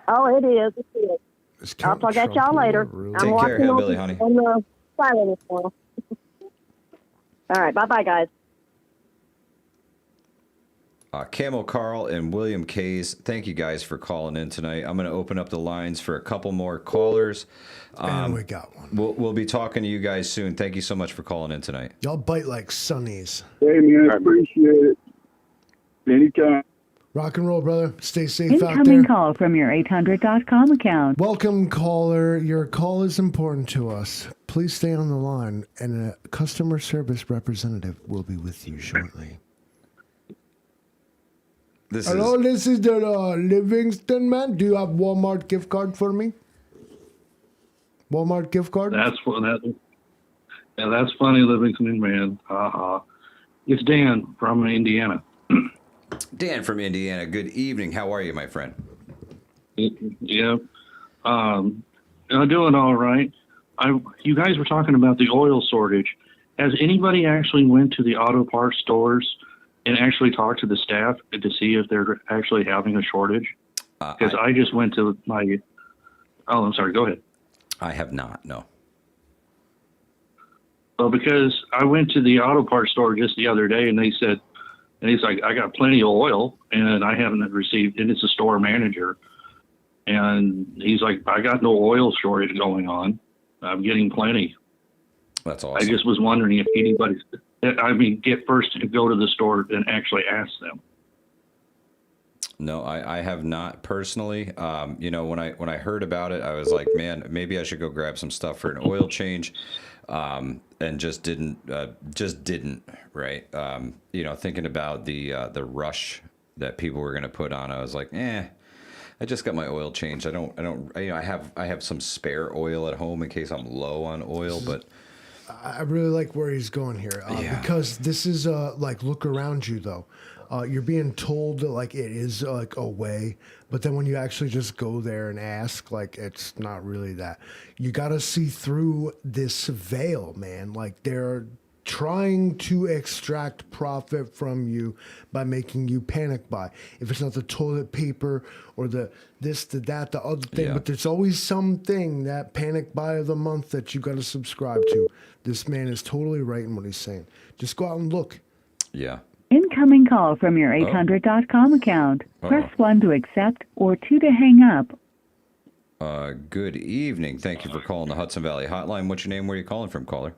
Oh, it is. It is. I'll talk at y'all later. Take care, Hillbilly, honey. On the silent channel. All right, bye-bye, guys. Camo Carl and William Kays, thank you guys for calling in tonight. I'm going to open up the lines for a couple more callers. And we got one. We'll be talking to you guys soon. Thank you so much for calling in tonight. Y'all bite like sunnies. Hey, man, I appreciate it. Anytime. Rock and roll, brother. Stay safe out there. Incoming call from your 800.com account. Welcome, caller. Your call is important to us. Please stay on the line, and a customer service representative will be with you shortly. This is the Livingston man. Do you have Walmart gift card for me? Walmart gift card? That's funny, Livingston man. Ha ha. It's Dan from Indiana. Dan from Indiana. Good evening. How are you, my friend? Yeah. I'm doing all right. You guys were talking about the oil shortage. Has anybody actually went to the auto parts stores and actually talked to the staff to see if they're actually having a shortage? Because I just went to my. Oh, I'm sorry. Go ahead. I have not. No. Well, because I went to the auto parts store just the other day, and they said, and he's like, I got plenty of oil, and I haven't received. And it's a store manager, and he's like, I got no oil shortage going on. I'm getting plenty. That's awesome. I just was wondering if anybody, get first to go to the store and actually ask them. No, I have not personally. When I heard about it, I was like, man, maybe I should go grab some stuff for an oil change, and just didn't. Right. Thinking about the rush that people were going to put on, I was like, I just got my oil changed. I have some spare oil at home in case I'm low on oil, but I really like where he's going here because this is look around you though. You're being told that like it is like a way, but then when you actually just go there and ask, like it's not really that. You got to see through this veil, man. Like they're trying to extract profit from you by making you panic buy. If it's not the toilet paper or the this, the that, the other thing, but there's always something, that panic buy of the month that you got to subscribe to. This man is totally right in what he's saying. Just go out and look. Yeah. Incoming call from your 800.com account. Press 1 to accept or 2 to hang up. Good evening. Thank you for calling the Hudson Valley Hotline. What's your name? Where are you calling from, caller?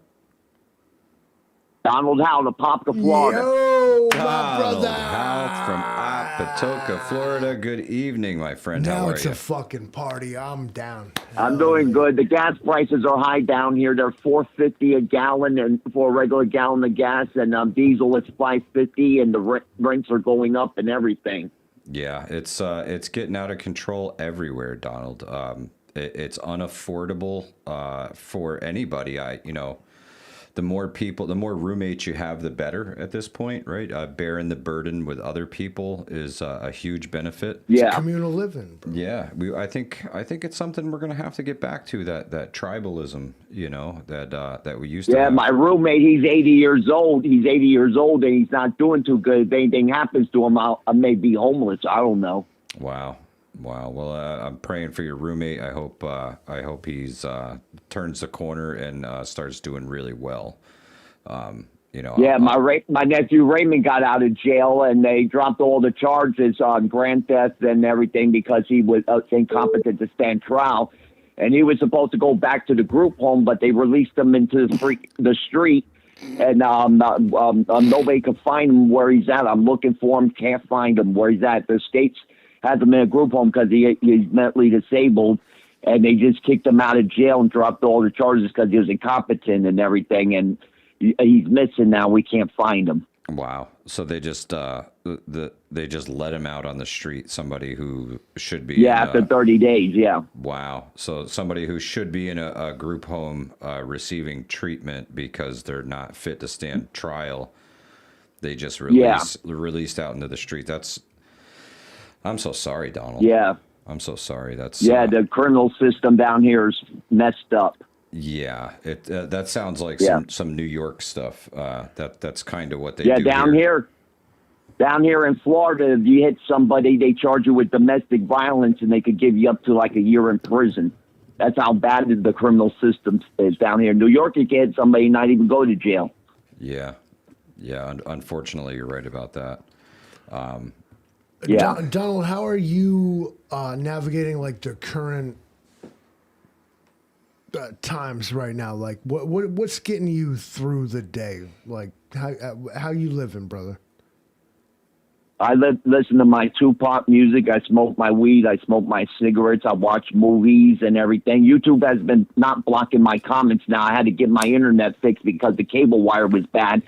Donald Howell of Popka, Florida. Yo, my Donald brother. Howell from Apatoka, Florida. Good evening, my friend. Now How are it's you? a fucking party. I'm down. I'm doing good. The gas prices are high down here. They're $4.50 a gallon, and for a regular gallon of gas, and diesel it's $5.50, and the rents are going up and everything. Yeah, it's getting out of control everywhere, Donald. It's unaffordable for anybody. The more people, the more roommates you have, the better at this point, right? Bearing the burden with other people is a huge benefit. It's communal living, bro. Yeah, I think it's something we're gonna have to get back to, that tribalism, that we used to have. My roommate, he's 80 years old. He's 80 years old, and he's not doing too good. If anything happens to him, I may be homeless. I don't know. Wow. Well, I'm praying for your roommate. I hope he's turns the corner and starts doing really well. My nephew Raymond got out of jail, and they dropped all the charges on grand theft and everything because he was incompetent to stand trial. And he was supposed to go back to the group home, but they released him into the street. And nobody could find him where he's at. I'm looking for him, can't find him where he's at. The state's had him in a group home because he's mentally disabled, and they just kicked him out of jail and dropped all the charges because he was incompetent and everything. And he's missing now. We can't find him. Wow. So they just they just let him out on the street. Somebody who should be after 30 days. Yeah. Wow. So somebody who should be in a group home receiving treatment because they're not fit to stand trial, they just released out into the street. I'm so sorry, Donald. Yeah. I'm so sorry. The criminal system down here is messed up. Yeah, that sounds like some New York stuff. That's kind of what they do down here in Florida. If you hit somebody, they charge you with domestic violence, and they could give you up to like a year in prison. That's how bad the criminal system is down here. In New York, you can hit somebody and not even go to jail. Yeah. Unfortunately, you're right about that. Donald, how are you navigating like the current times right now? Like, what's getting you through the day? Like, how you living, brother? I listen to my Tupac music. I smoke my weed. I smoke my cigarettes. I watch movies and everything. YouTube has been not blocking my comments now. I had to get my internet fixed because the cable wire was bad.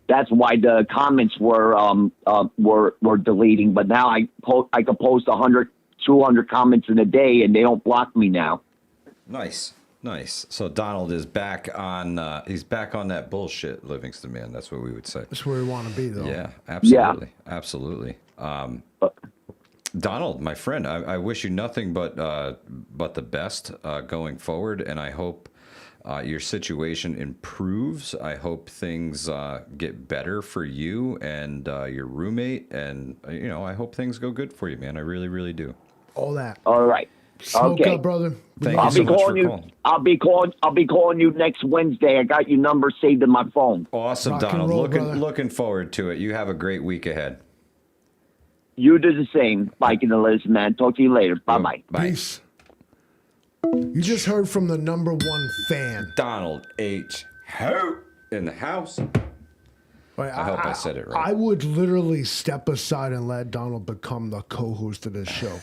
That's why the comments were deleting. But now I can post 100, 200 comments in a day, and they don't block me now. Nice. Nice. So Donald is back on. He's back on that bullshit, Livingston man. That's what we would say. That's where we want to be, though. Yeah, absolutely, absolutely. Donald, my friend, I wish you nothing but the best going forward, and I hope your situation improves. I hope things get better for you and your roommate, and I hope things go good for you, man. I really, really do. All that. All right. Smoke Okay. up, brother. Thank you so much for calling. I'll be calling you next Wednesday. I got your number saved in my phone. Awesome, Rock and Donald. roll, brother. Looking forward to it. You have a great week ahead. You do the same, Mike and Elizabeth, man. Talk to you later. Bye-bye. Bye. Peace. You just heard from the #1 fan. Donald H. Ho in the house. Wait, I hope I said it right. I would literally step aside and let Donald become the co-host of this show.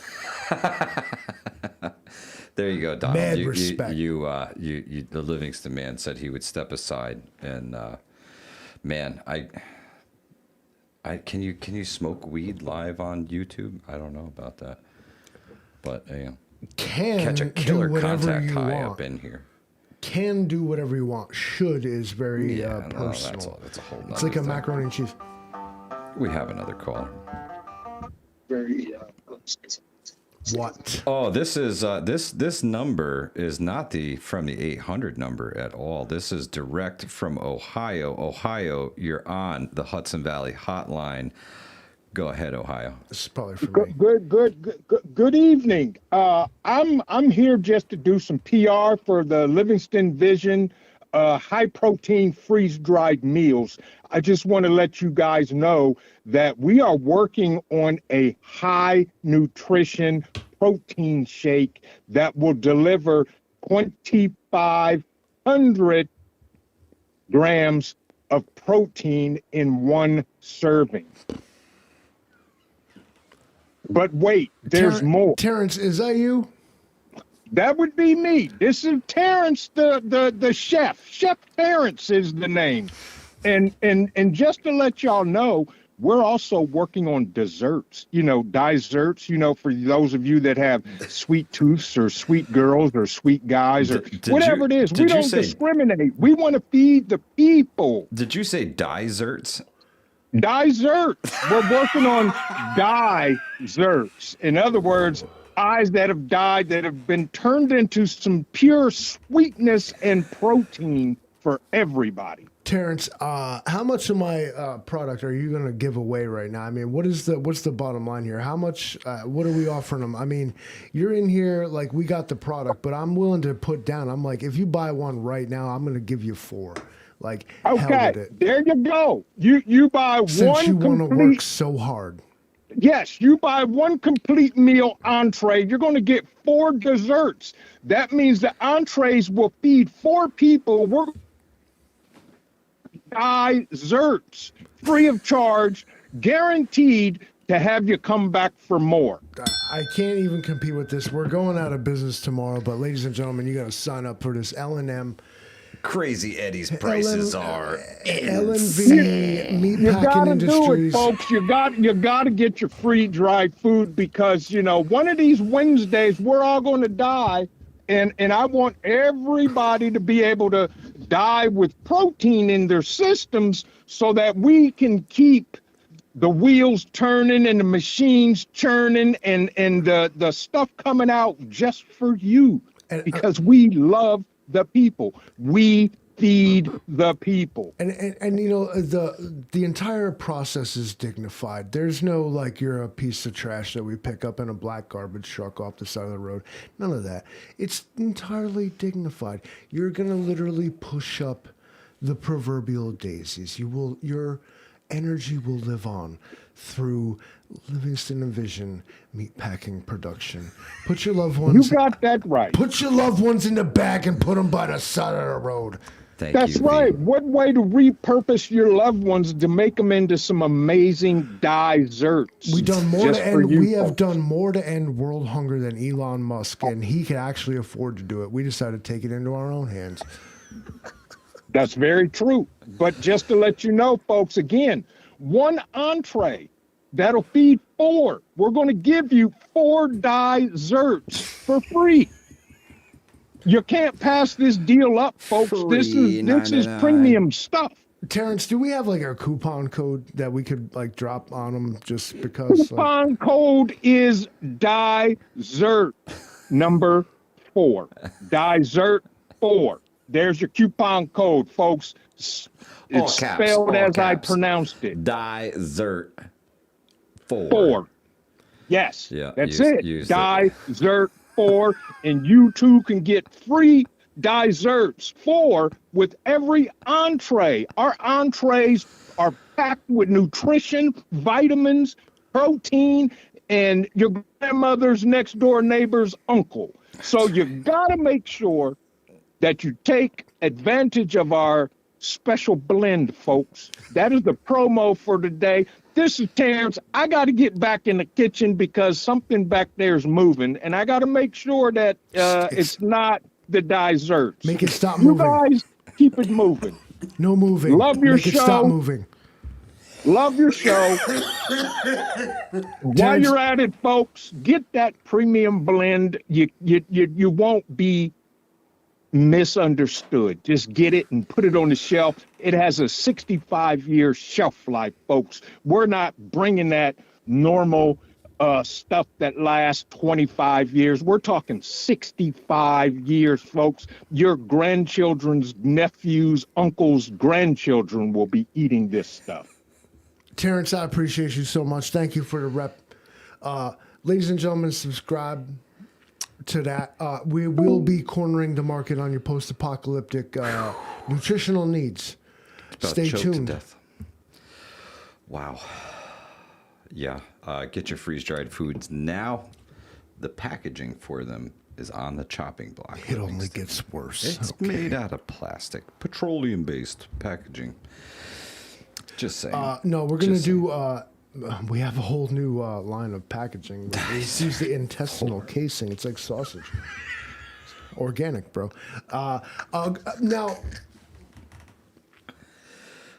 There you go, Donald. Mad you, respect. The Livingston man said he would step aside, and man, can you smoke weed live on YouTube? I don't know about that, but catch a killer do whatever contact you high want. up in here. Can do whatever you want. Should is very No, personal. that's a whole nother It's like a thing. macaroni and cheese. We have another caller. What? Oh, this is this number is not from the 800 number at all. This is direct from Ohio. Ohio, you're on the Hudson Valley Hotline. Go ahead, Ohio. This is probably for me. Good evening. I'm here just to do some PR for the Livingston Vision high protein freeze dried meals. I just want to let you guys know that we are working on a high nutrition protein shake that will deliver 2,500 grams of protein in one serving. But wait, there's more. Terrence, is that you? That would be me. This is Terrence, the chef. Chef Terrence is the name. And just to let y'all know, we're also working on desserts, desserts, for those of you that have sweet tooths or sweet girls or sweet guys or whatever it is. We don't discriminate. We want to feed the people. Did you say desserts? Desserts. We're working on desserts. In other words, eyes that have died, that have been turned into some pure sweetness and protein for everybody. Terrence, how much of my product are you going to give away right now? I mean, what's the bottom line here? How much, what are we offering them? I mean, you're in here, like, we got the product, but I'm willing to put down. I'm like, if you buy one right now, I'm going to give you 4. Like, hell okay, with it. There you go. You buy Since one you want to complete. work so hard. Yes, you buy one complete meal entree, you're going to get 4 desserts. That means the entrees will feed 4 people. We're desserts free of charge, guaranteed to have you come back for more. I can't even compete with this. We're going out of business tomorrow, but ladies and gentlemen, you got to sign up for this L&M. Crazy Eddie's prices are LNV You Meatpacking gotta Industries. do it, folks. You got to get your free dried food because one of these Wednesdays we're all going to die, and I want everybody to be able to die with protein in their systems so that we can keep the wheels turning and the machines churning and the stuff coming out just for you because we love the people. We feed the people. And the entire process is dignified. There's no like you're a piece of trash that we pick up in a black garbage truck off the side of the road. None of that. It's entirely dignified. You're gonna literally push up the proverbial daisies. Your energy will live on through Livingston and Vision Meatpacking Production. Put your loved ones. You got that right. Put your loved ones in the bag and put them by the side of the road. That's right. What way to repurpose your loved ones to make them into some amazing desserts? We have folks. done more to end world hunger than Elon Musk, and he can actually afford to do it. We decided to take it into our own hands. That's very true. But just to let you know, folks, again, one entree that'll feed 4. We're going to give you 4 desserts for free. You can't pass this deal up, folks. This is $3.99. premium stuff. Terrence, do we have like a coupon code that we could like drop on them just because? Coupon code is DIZERT number 4. DIZERT 4. There's your coupon code, folks. It's spelled as I pronounced it. DIZERT 4. 4. Yes. Yeah, That's use it. DIZERT 4. And you too can get free desserts 4 with every entree. Our entrees are packed with nutrition, vitamins, protein, and your grandmother's next door neighbor's uncle. So you gotta make sure that you take advantage of our special blend, folks. That is the promo for today. This is Terrence. I got to get back in the kitchen because something back there is moving, and I got to make sure that it's not the desserts. Make it stop moving. You guys keep it moving. No moving. Love your Make show. It stop moving. Love your show. While you're at it, folks, get that premium blend. You won't be misunderstood. Just get it and put it on the shelf. It has a 65-year shelf life, folks. We're not bringing that normal stuff that lasts 25 years. We're talking 65 years, folks. Your grandchildren's nephews, uncles, grandchildren will be eating this stuff. Terrence, I appreciate you so much. Thank you for the rep. Ladies and gentlemen, subscribe to that. We will be cornering the market on your post-apocalyptic nutritional needs. Stay tuned. To death. Wow. Yeah. Get your freeze-dried foods now. The packaging for them is on the chopping block. It only gets worse. It's made out of plastic, petroleum-based packaging. Just saying. No, we're going to do... we have a whole new line of packaging. We use the intestinal casing. It's like sausage. Organic, bro. Now...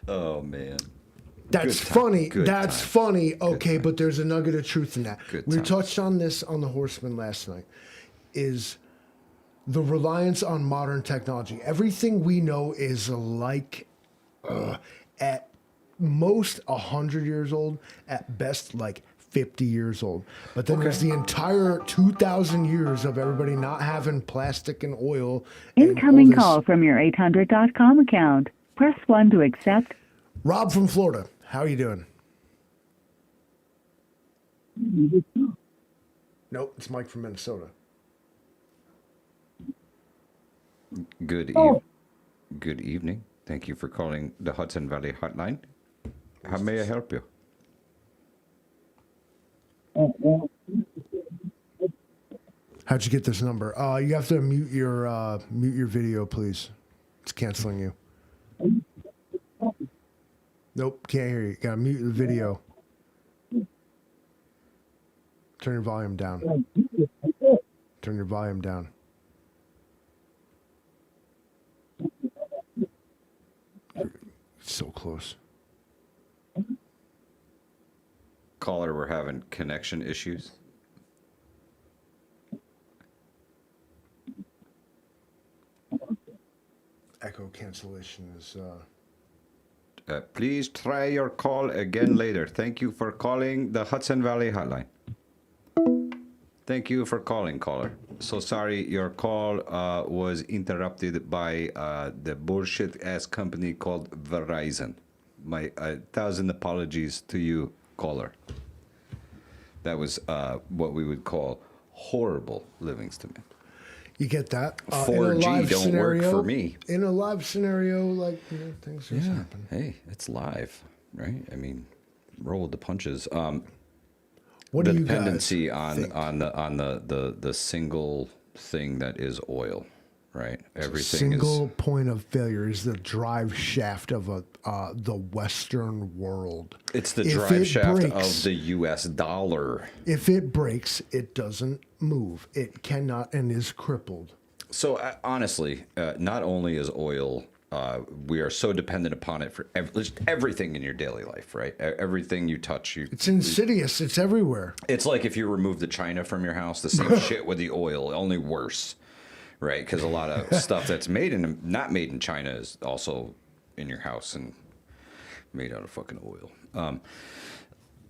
Oh, man. That's funny. That's funny. Okay, but there's a nugget of truth in that. We touched on this on the Horseman last night. Is the reliance on modern technology. Everything we know is like at most 100 years old, at best like 50 years old. But then there's the entire 2,000 years of everybody not having plastic and oil. Incoming call from your 800.com account. Press 1 to accept. Rob from Florida. How are you doing? Nope, it's Mike from Minnesota. Good evening. Thank you for calling the Hudson Valley Hotline. How may I help you? How'd you get this number? You have to mute your video, please. It's canceling you. Nope, can't hear you. Gotta mute the video. Turn your volume down. Turn your volume down. So close. Caller, we're having connection issues. Echo cancellation is... Please try your call again later. Thank you for calling the Hudson Valley Hotline. Thank you for calling, caller. So sorry, your call was interrupted by the bullshit-ass company called Verizon. My 1,000 apologies to you, caller. That was what we would call horrible, Livingston. You get that? 4G don't work for me. In a live scenario, like, you know, things just happen. Hey, it's live, right? I mean, roll with the punches. What the do you dependency guys think? on the single thing that is oil, right? Everything single point of failure is the drive shaft of the Western world. It's the drive shaft of the U.S. dollar. If it breaks, it doesn't move. It cannot and is crippled. So honestly, not only is oil, we are so dependent upon it for everything in your daily life, right? Everything you touch, it's insidious. It's everywhere. It's like if you remove the china from your house, the same shit with the oil, only worse, right? Because a lot of stuff that's not made in China is also in your house and made out of fucking oil.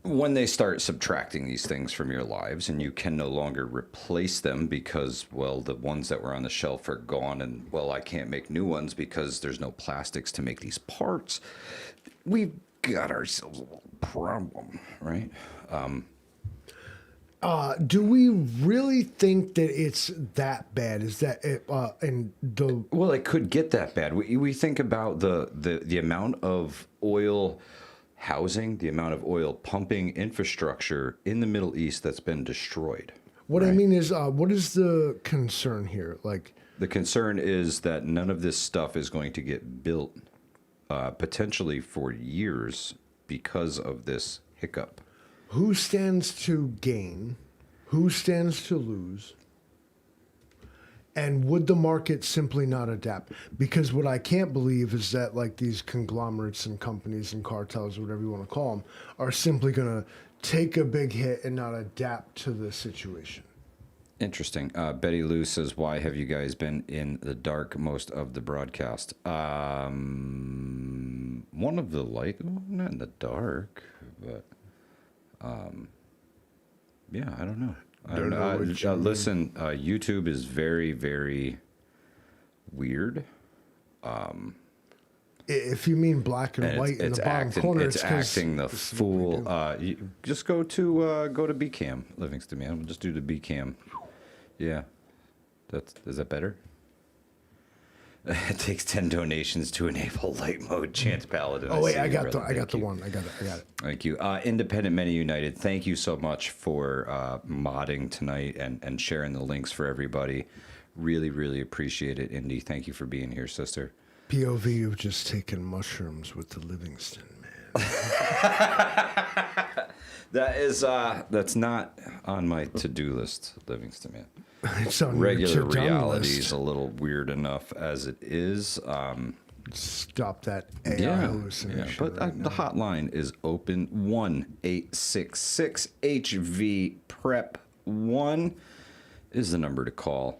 When they start subtracting these things from your lives and you can no longer replace them because, well, the ones that were on the shelf are gone and, well, I can't make new ones because there's no plastics to make these parts, we've got ourselves a little problem, right? Do we really think that it's that bad? Is that it? Well, it could get that bad. We think about the amount of oil housing, the amount of oil pumping infrastructure in the Middle East that's been destroyed. What I mean is, what is the concern here? Like, the concern is that none of this stuff is going to get built, potentially for years because of this hiccup. Who stands to gain? Who stands to lose? And would the market simply not adapt? Because what I can't believe is that like these conglomerates and companies and cartels, whatever you want to call them, are simply going to take a big hit and not adapt to the situation. Interesting. Betty Lou says, why have you guys been in the dark most of the broadcast? One of the light, well, not in the dark, but yeah, I don't know. I don't know. Listen, YouTube is very, very weird. If you mean black and white in the bottom corner, it's acting the fool. You just go to BCam, Livingston, man. We'll just do the BCam. Yeah, is that better? It takes 10 donations to enable light mode. Chance Paladin. Oh wait, I got the one. I got it. Thank you. Independent Many United. Thank you so much for modding tonight and sharing the links for everybody. Really, really appreciate it, Indy. Thank you for being here, sister. POV, you've just taken mushrooms with the Livingston man. That's not on my to-do list, Livingston man. It's on regular your reality is a little weird enough as it is. Stop that AI hallucination. But the hotline is open. 1-866-HV Prep 1 is the number to call.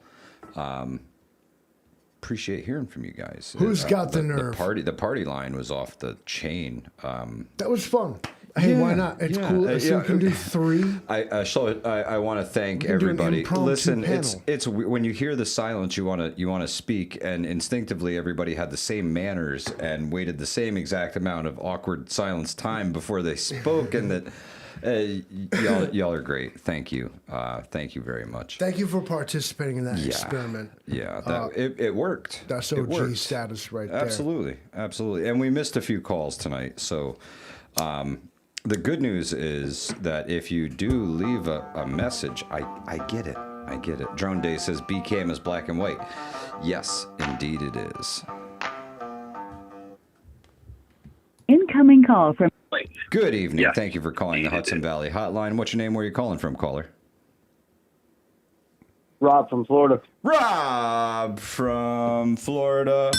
Appreciate hearing from you guys. Who's got the nerve? The party line was off the chain. That was fun. Hey, why not? It's cool. So we can do 3. I want to thank everybody. Listen, it's when you hear the silence, you want to speak, and instinctively everybody had the same manners and waited the same exact amount of awkward silence time before they spoke, and that y'all are great. Thank you. Thank you very much. Thank you for participating in that experiment. Yeah, it worked. That's OG status right there. Absolutely. And we missed a few calls tonight, so. The good news is that if you do leave a message, I get it. I get it. Drone Day says BCam is black and white. Yes, indeed it is. Incoming call from... Good evening. Yeah. Thank you for calling the Hudson Valley Hotline. What's your name? Where are you calling from, caller? Rob from Florida. Rob from Florida.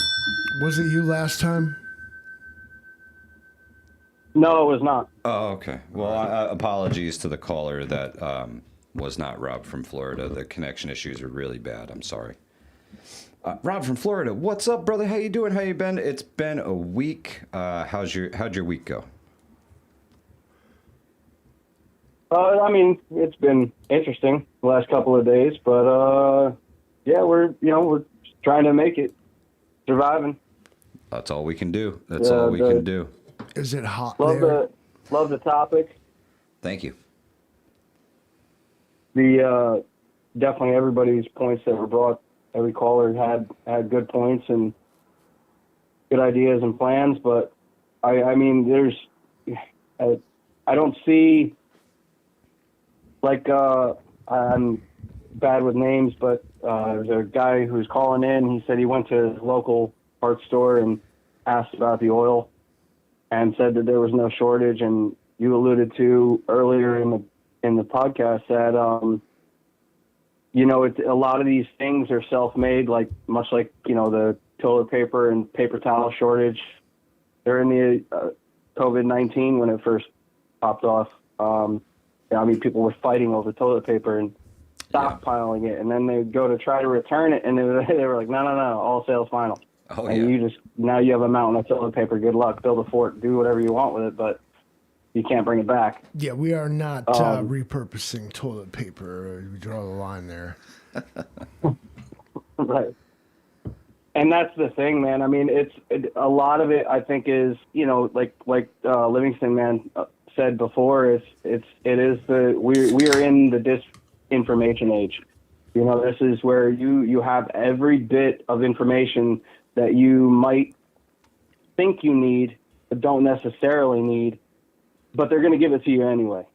Was it you last time? No, it was not. Oh, okay. Well, apologies to the caller that was not Rob from Florida. The connection issues are really bad. I'm sorry. Rob from Florida, what's up, brother? How you doing? How you been? It's been a week. How'd your week go? I mean, it's been interesting the last couple of days, but yeah, we're trying to make it, surviving. That's all we can do. That's all we can do. Is it hot there? Love the topic. Thank you. The definitely everybody's points that were brought. Every caller had good points and good ideas and plans, but I mean, I don't see, like, I'm bad with names, but there's a guy who's calling in. He said he went to his local parts store and asked about the oil and said that there was no shortage. And you alluded to earlier in the podcast that, a lot of these things are self-made, like much like, the toilet paper and paper towel shortage during the COVID-19 when it first popped off. I mean, people were fighting over toilet paper, and stockpiling it, and then they go to try to return it, and they were like, no, all sales final. Oh, and you just, now you have a mountain of toilet paper. Good luck. Build a fort. Do whatever you want with it, but you can't bring it back. Yeah, we are not repurposing toilet paper. We draw the line there. Right. And that's the thing, man. I mean, a lot of it, I think, is, you know, like Livingston Man said before, we are in the disinformation age. You know, this is where you have every bit of information that you might think you need, but don't necessarily need, but they're going to give it to you anyway.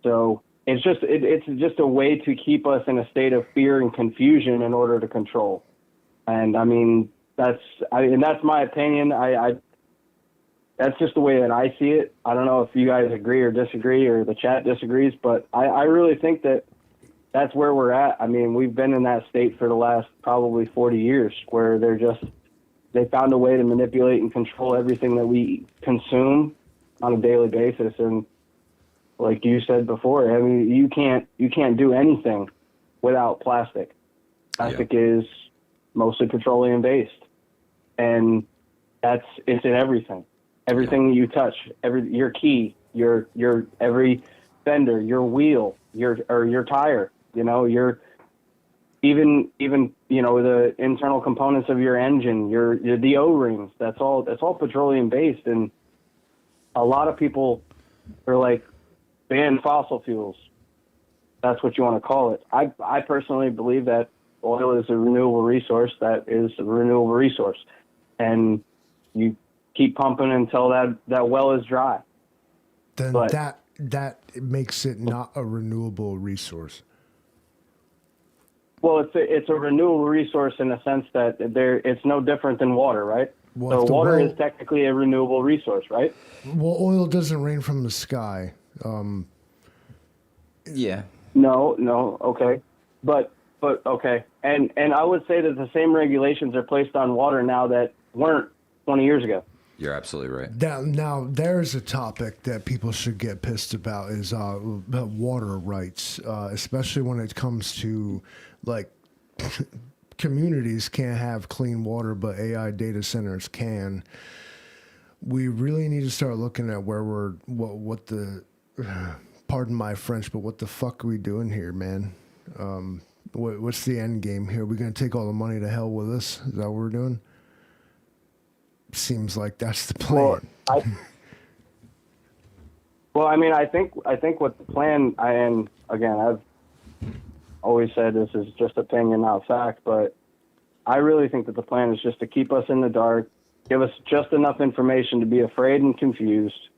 So it's just a way to keep us in a state of fear and confusion in order to control. And I mean, that's my opinion. That's just the way that I see it. I don't know if you guys agree or disagree, or the chat disagrees, but I really think that that's where we're at. I mean, we've been in that state for the last probably 40 years, where they found a way to manipulate and control everything that we consume on a daily basis. And like you said before, I mean, you can't do anything without plastic. Plastic is mostly petroleum based, and it's in everything. Everything that you touch, your key, your every fender, your wheel, your tire, you know, even you know, the internal components of your engine, the O-rings, that's all petroleum based. And a lot of people are like, ban fossil fuels. That's what you want to call it. I personally believe that oil is a renewable resource. That is a renewable resource, and you keep pumping until that well is dry. Then that makes it not a renewable resource. Well, it's a renewable resource in the sense that it's no different than water, right? So water is technically a renewable resource, right? Well, oil doesn't rain from the sky. Yeah. No, okay. But okay. And I would say that the same regulations are placed on water now that weren't 20 years ago. You're absolutely right. Now there's a topic that people should get pissed about is about water rights, especially when it comes to, like, communities can't have clean water, but AI data centers can. We really need to start looking at where what the, pardon my French, but what the fuck are we doing here, man? What's the end game here? We're going to take all the money to hell with us? Is that what we're doing? Seems like that's the plan. Well, I mean, I think what the plan, and again, I've always said this is just opinion, not fact, but I really think that the plan is just to keep us in the dark, give us just enough information to be afraid and confused,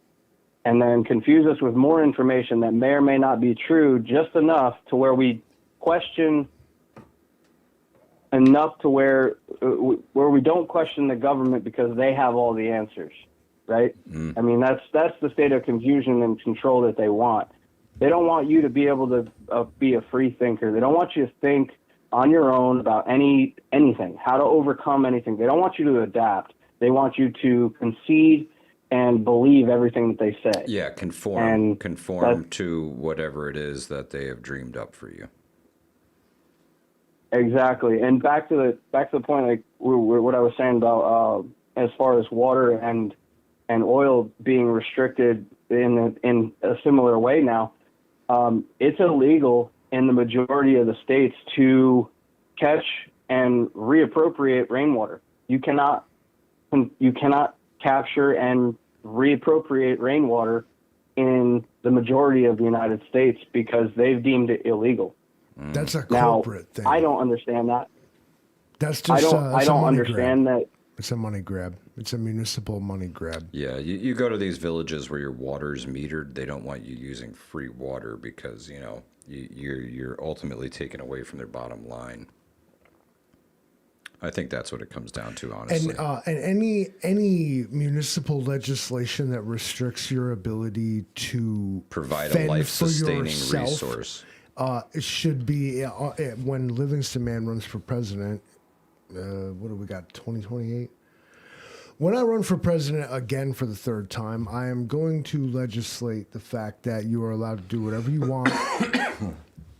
and then confuse us with more information that may or may not be true, just enough to where we question enough to where we don't question the government because they have all the answers, right? I mean, that's the state of confusion and control that they want. They don't want you to be able to be a free thinker. They don't want you to think on your own about anything, how to overcome anything. They don't want you to adapt. They want you to concede and believe everything that they say. Yeah, conform to whatever it is that they have dreamed up for you. Exactly. And back to the point, like what I was saying about as far as water and oil being restricted in a similar way now. It's illegal in the majority of the states to catch and reappropriate rainwater. You cannot capture and reappropriate rainwater in the majority of the United States because they've deemed it illegal. That's a corporate thing. I don't understand that. That's just I don't understand that. It's a money grab. It's a municipal money grab. Yeah, you go to these villages where your water's metered. They don't want you using free water because, you know, you're ultimately taken away from their bottom line. I think that's what it comes down to, honestly. And any municipal legislation that restricts your ability to provide a life-sustaining resource. It should be when Livingston Man runs for president. What do we got? 2028. When I run for president again for the third time, I am going to legislate the fact that you are allowed to do whatever you want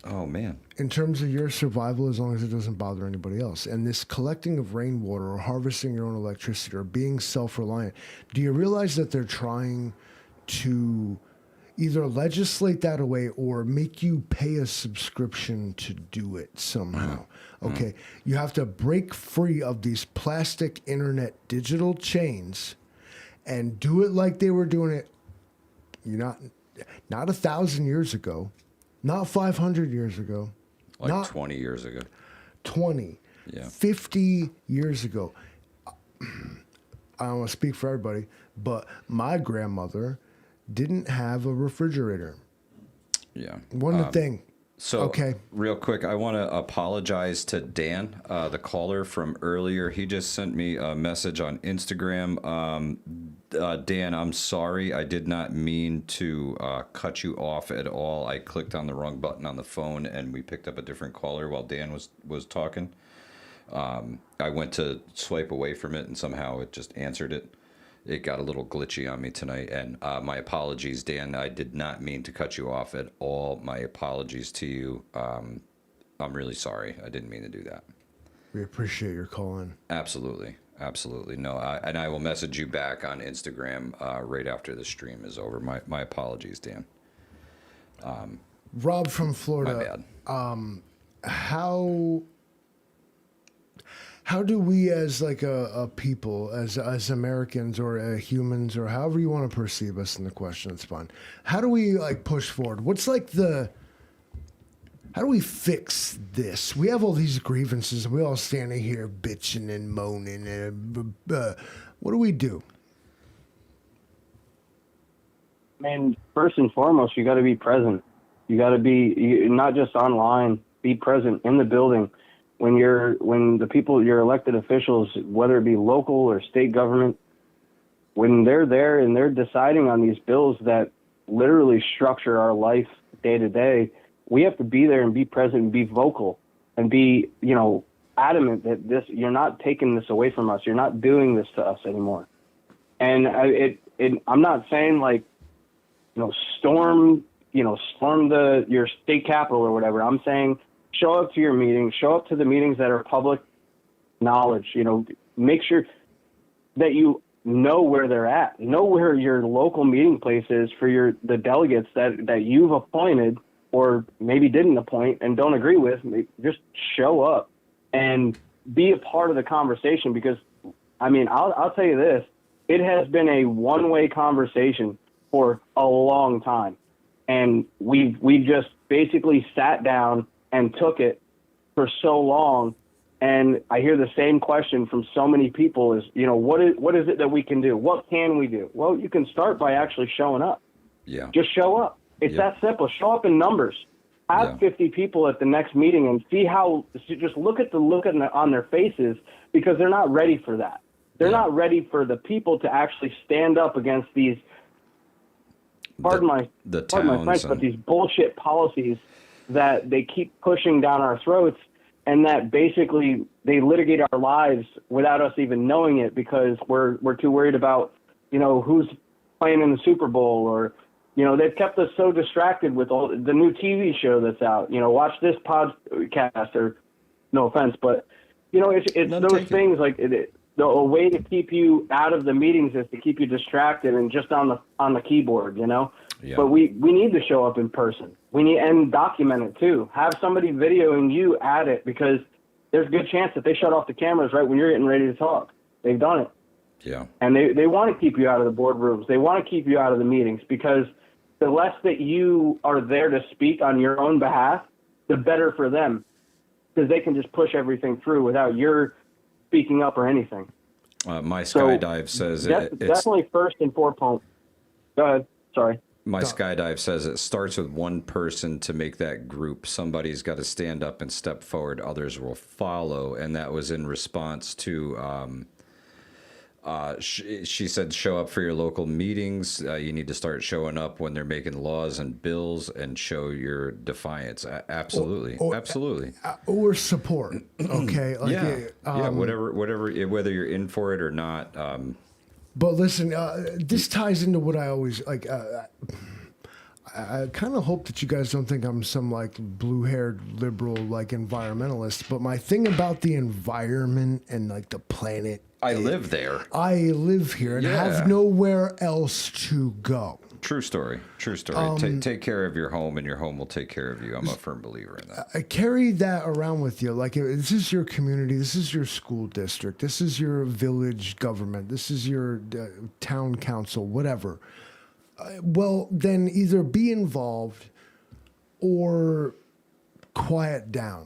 Oh, man. In terms of your survival, as long as it doesn't bother anybody else. And this collecting of rainwater or harvesting your own electricity or being self-reliant, do you realize that they're trying to either legislate that away or make you pay a subscription to do it somehow? Okay, you have to break free of these plastic internet digital chains and do it like they were doing it, not 1,000 years ago, not 500 years ago, Like not 20 years ago. 20, 50 years ago. I don't want to speak for everybody, but my grandmother didn't have a refrigerator. Yeah. One thing. So, okay. Real quick, I want to apologize to Dan, the caller from earlier. He just sent me a message on Instagram. Dan, I'm sorry. I did not mean to cut you off at all. I clicked on the wrong button on the phone, and we picked up a different caller while Dan was talking. I went to swipe away from it, and somehow it just answered it. It got a little glitchy on me tonight, and my apologies, Dan. I did not mean to cut you off at all. My apologies to you. I'm really sorry. I didn't mean to do that. We appreciate your calling. Absolutely. Absolutely. No, and I will message you back on Instagram right after the stream is over. My apologies, Dan. Rob from Florida. My bad. How do we, as like a people, as Americans or humans, or however you want to perceive us in the question, it's fine. How do we like push forward? How do we fix this? We have all these grievances. We all standing here bitching and moaning. And, what do we do? And first and foremost, you got to be present. You got to be not just online. Be present in the building. When the people, your elected officials, whether it be local or state government, when they're there and they're deciding on these bills that literally structure our life day to day, we have to be there and be present and be vocal and be, adamant that you're not taking this away from us. You're not doing this to us anymore. And I'm not saying like, storm your state capitol or whatever. I'm saying, show up to your meetings, show up to the meetings that are public knowledge, make sure that you know where they're at, know where your local meeting place is for the delegates that you've appointed or maybe didn't appoint and don't agree with. Just show up and be a part of the conversation because, I'll tell you this, it has been a one-way conversation for a long time. And we just basically sat down and took it for so long. And I hear the same question from so many people is, what is it that we can do? What can we do? Well, you can start by actually showing up. Yeah. Just show up. It's that simple. Show up in numbers. Have 50 people at the next meeting and see just look at the look on their faces because they're not ready for that. They're not ready for the people to actually stand up against these, pardon my French, but these bullshit policies that they keep pushing down our throats and that basically they litigate our lives without us even knowing it because we're too worried about, who's playing in the Super Bowl or, they've kept us so distracted with all the new TV show that's out, watch this podcast or no offense, but it's those things like a way to keep you out of the meetings is to keep you distracted and just on the keyboard, Yeah. But we need to show up in person. We need and document it too. Have somebody videoing you at it because there's a good chance that they shut off the cameras right when you're getting ready to talk. They've done it. Yeah. And they want to keep you out of the boardrooms. They want to keep you out of the meetings because the less that you are there to speak on your own behalf, the better for them because they can just push everything through without your speaking up or anything. My skydive says it's definitely first and foremost. Go ahead. Sorry. My skydive says it starts with one person to make that group. Somebody's got to stand up and step forward. Others will follow. And that was in response to, she said, show up for your local meetings. You need to start showing up when they're making laws and bills and show your defiance. Absolutely. Absolutely. Or support. Okay. Whatever, whether you're in for it or not. But listen, this ties into what I always like. I kind of hope that you guys don't think I'm some like blue-haired liberal like environmentalist, but my thing about the environment and like the planet, I live there. I live here and have nowhere else to go. True story. True story. Take care of your home, and your home will take care of you. I'm a firm believer in that. I carry that around with you. Like, this is your community. This is your school district. This is your village government. This is your town council, whatever. Well, then either be involved or quiet down.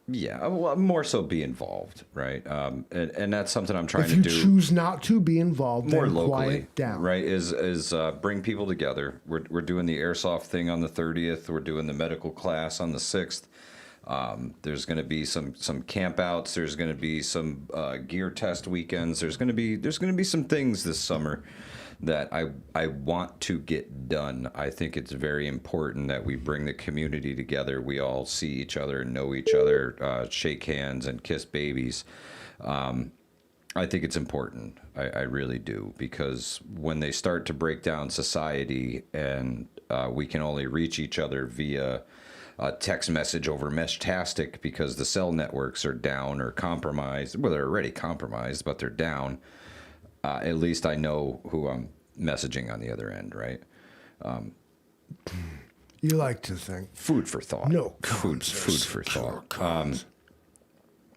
Yeah, well, more so be involved, right? And that's something I'm trying if to you do. choose not to be involved, More then locally, quiet down. right? Is bring people together. We're doing the airsoft thing on the 30th. We're doing the medical class on the 6th. There's going to be some campouts. There's going to be some gear test weekends. There's going to be some things this summer that I want to get done. I think it's very important that we bring the community together. We all see each other, know each other, shake hands, and kiss babies. I think it's important. I really do, because when they start to break down society and we can only reach each other via a text message over Meshtastic because the cell networks are down or compromised. Well, they're already compromised, but they're down. At least I know who I'm messaging on the other end, right? You like to think. Food for thought. No food for thought.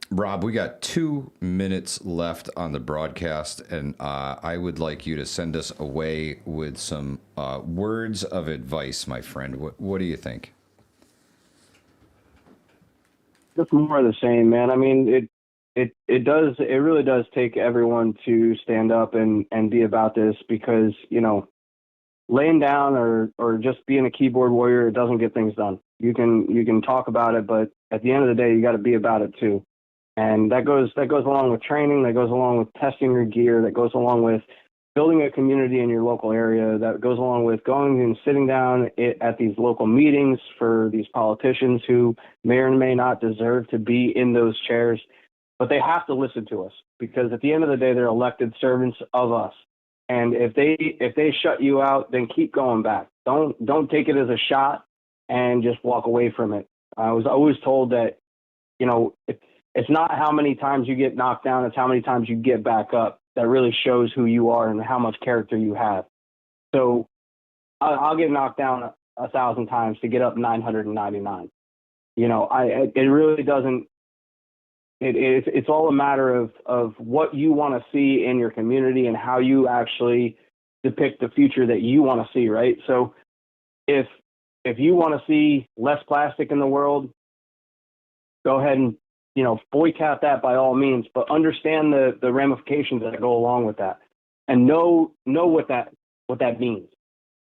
Rob, we got 2 minutes left on the broadcast, and I would like you to send us away with some words of advice, my friend. What do you think? Just more of the same, man. I mean, it really does take everyone to stand up and be about this, because, you know, laying down or just being a keyboard warrior, it doesn't get things done. You can talk about it, but at the end of the day, you got to be about it too. And that goes along with training, that goes along with testing your gear, that goes along with building a community in your local area, that goes along with going and sitting down at these local meetings for these politicians who may or may not deserve to be in those chairs. But they have to listen to us, because at the end of the day, they're elected servants of us. And if they shut you out, then keep going back. Don't take it as a shot and just walk away from it. I was always told that, you know, it's not how many times you get knocked down, it's how many times you get back up that really shows who you are and how much character you have. So I'll get knocked down 1,000 times to get up 999. You know, it really doesn't. It's all a matter of what you want to see in your community and how you actually depict the future that you want to see, right? So if you want to see less plastic in the world, go ahead and, you know, boycott that by all means, but understand the ramifications that go along with that, and know what that means.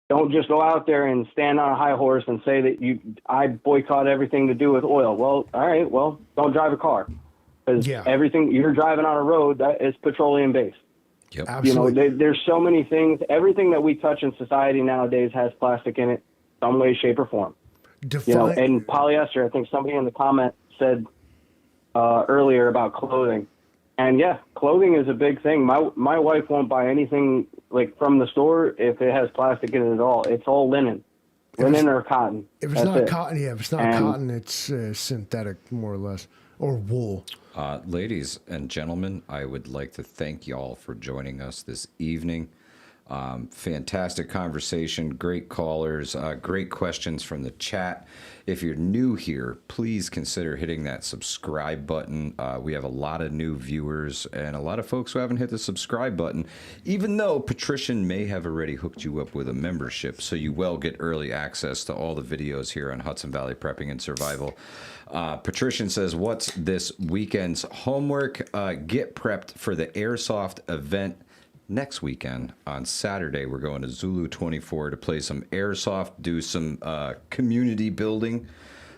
Don't just go out there and stand on a high horse and say that I boycott everything to do with oil. Well, all right, well, don't drive a car. Because everything you're driving on a road that is petroleum based. Yep. Absolutely. You know, there's so many things. Everything that we touch in society nowadays has plastic in it, some way, shape, or form. You know, and polyester. I think somebody in the comment said earlier about clothing, and yeah, clothing is a big thing. My wife won't buy anything like from the store if it has plastic in it at all. It's all linen or cotton. If it's not cotton, if it's not cotton, it's synthetic, more or less, or wool. Ladies and gentlemen, I would like to thank y'all for joining us this evening. Fantastic conversation, great callers, great questions from the chat. If you're new here, please consider hitting that subscribe button. We have a lot of new viewers and a lot of folks who haven't hit the subscribe button, even though Patrician may have already hooked you up with a membership, so you will get early access to all the videos here on Hudson Valley Prepping and Survival. Patrician says, what's this weekend's homework? Get prepped for the Airsoft event next weekend. On Saturday, we're going to Zulu 24 to play some Airsoft, do some community building.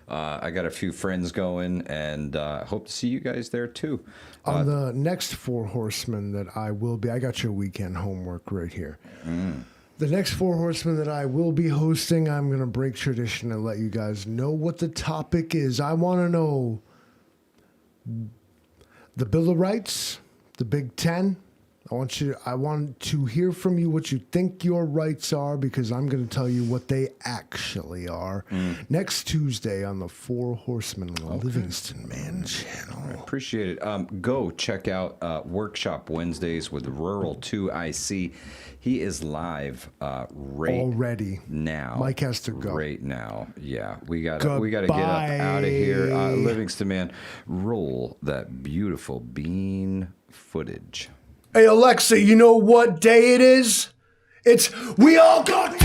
I got a few friends going, and hope to see you guys there too. On the next Four Horsemen that I will be, I got your weekend homework right here. The next Four Horsemen that I will be hosting, I'm going to break tradition and let you guys know what the topic is. I want to know the Bill of Rights, the Big Ten, I want to hear from you what you think your rights are, because I'm going to tell you what they actually are next Tuesday on the Four Horsemen of the Livingston Man channel. I appreciate it. Go check out Workshop Wednesdays with Rural 2IC. He is live already now. Mike has to go right now. Yeah, we got to get up out of here. Livingston Man, roll that beautiful bean footage. Hey, Alexa, you know what day it is? It's We All Got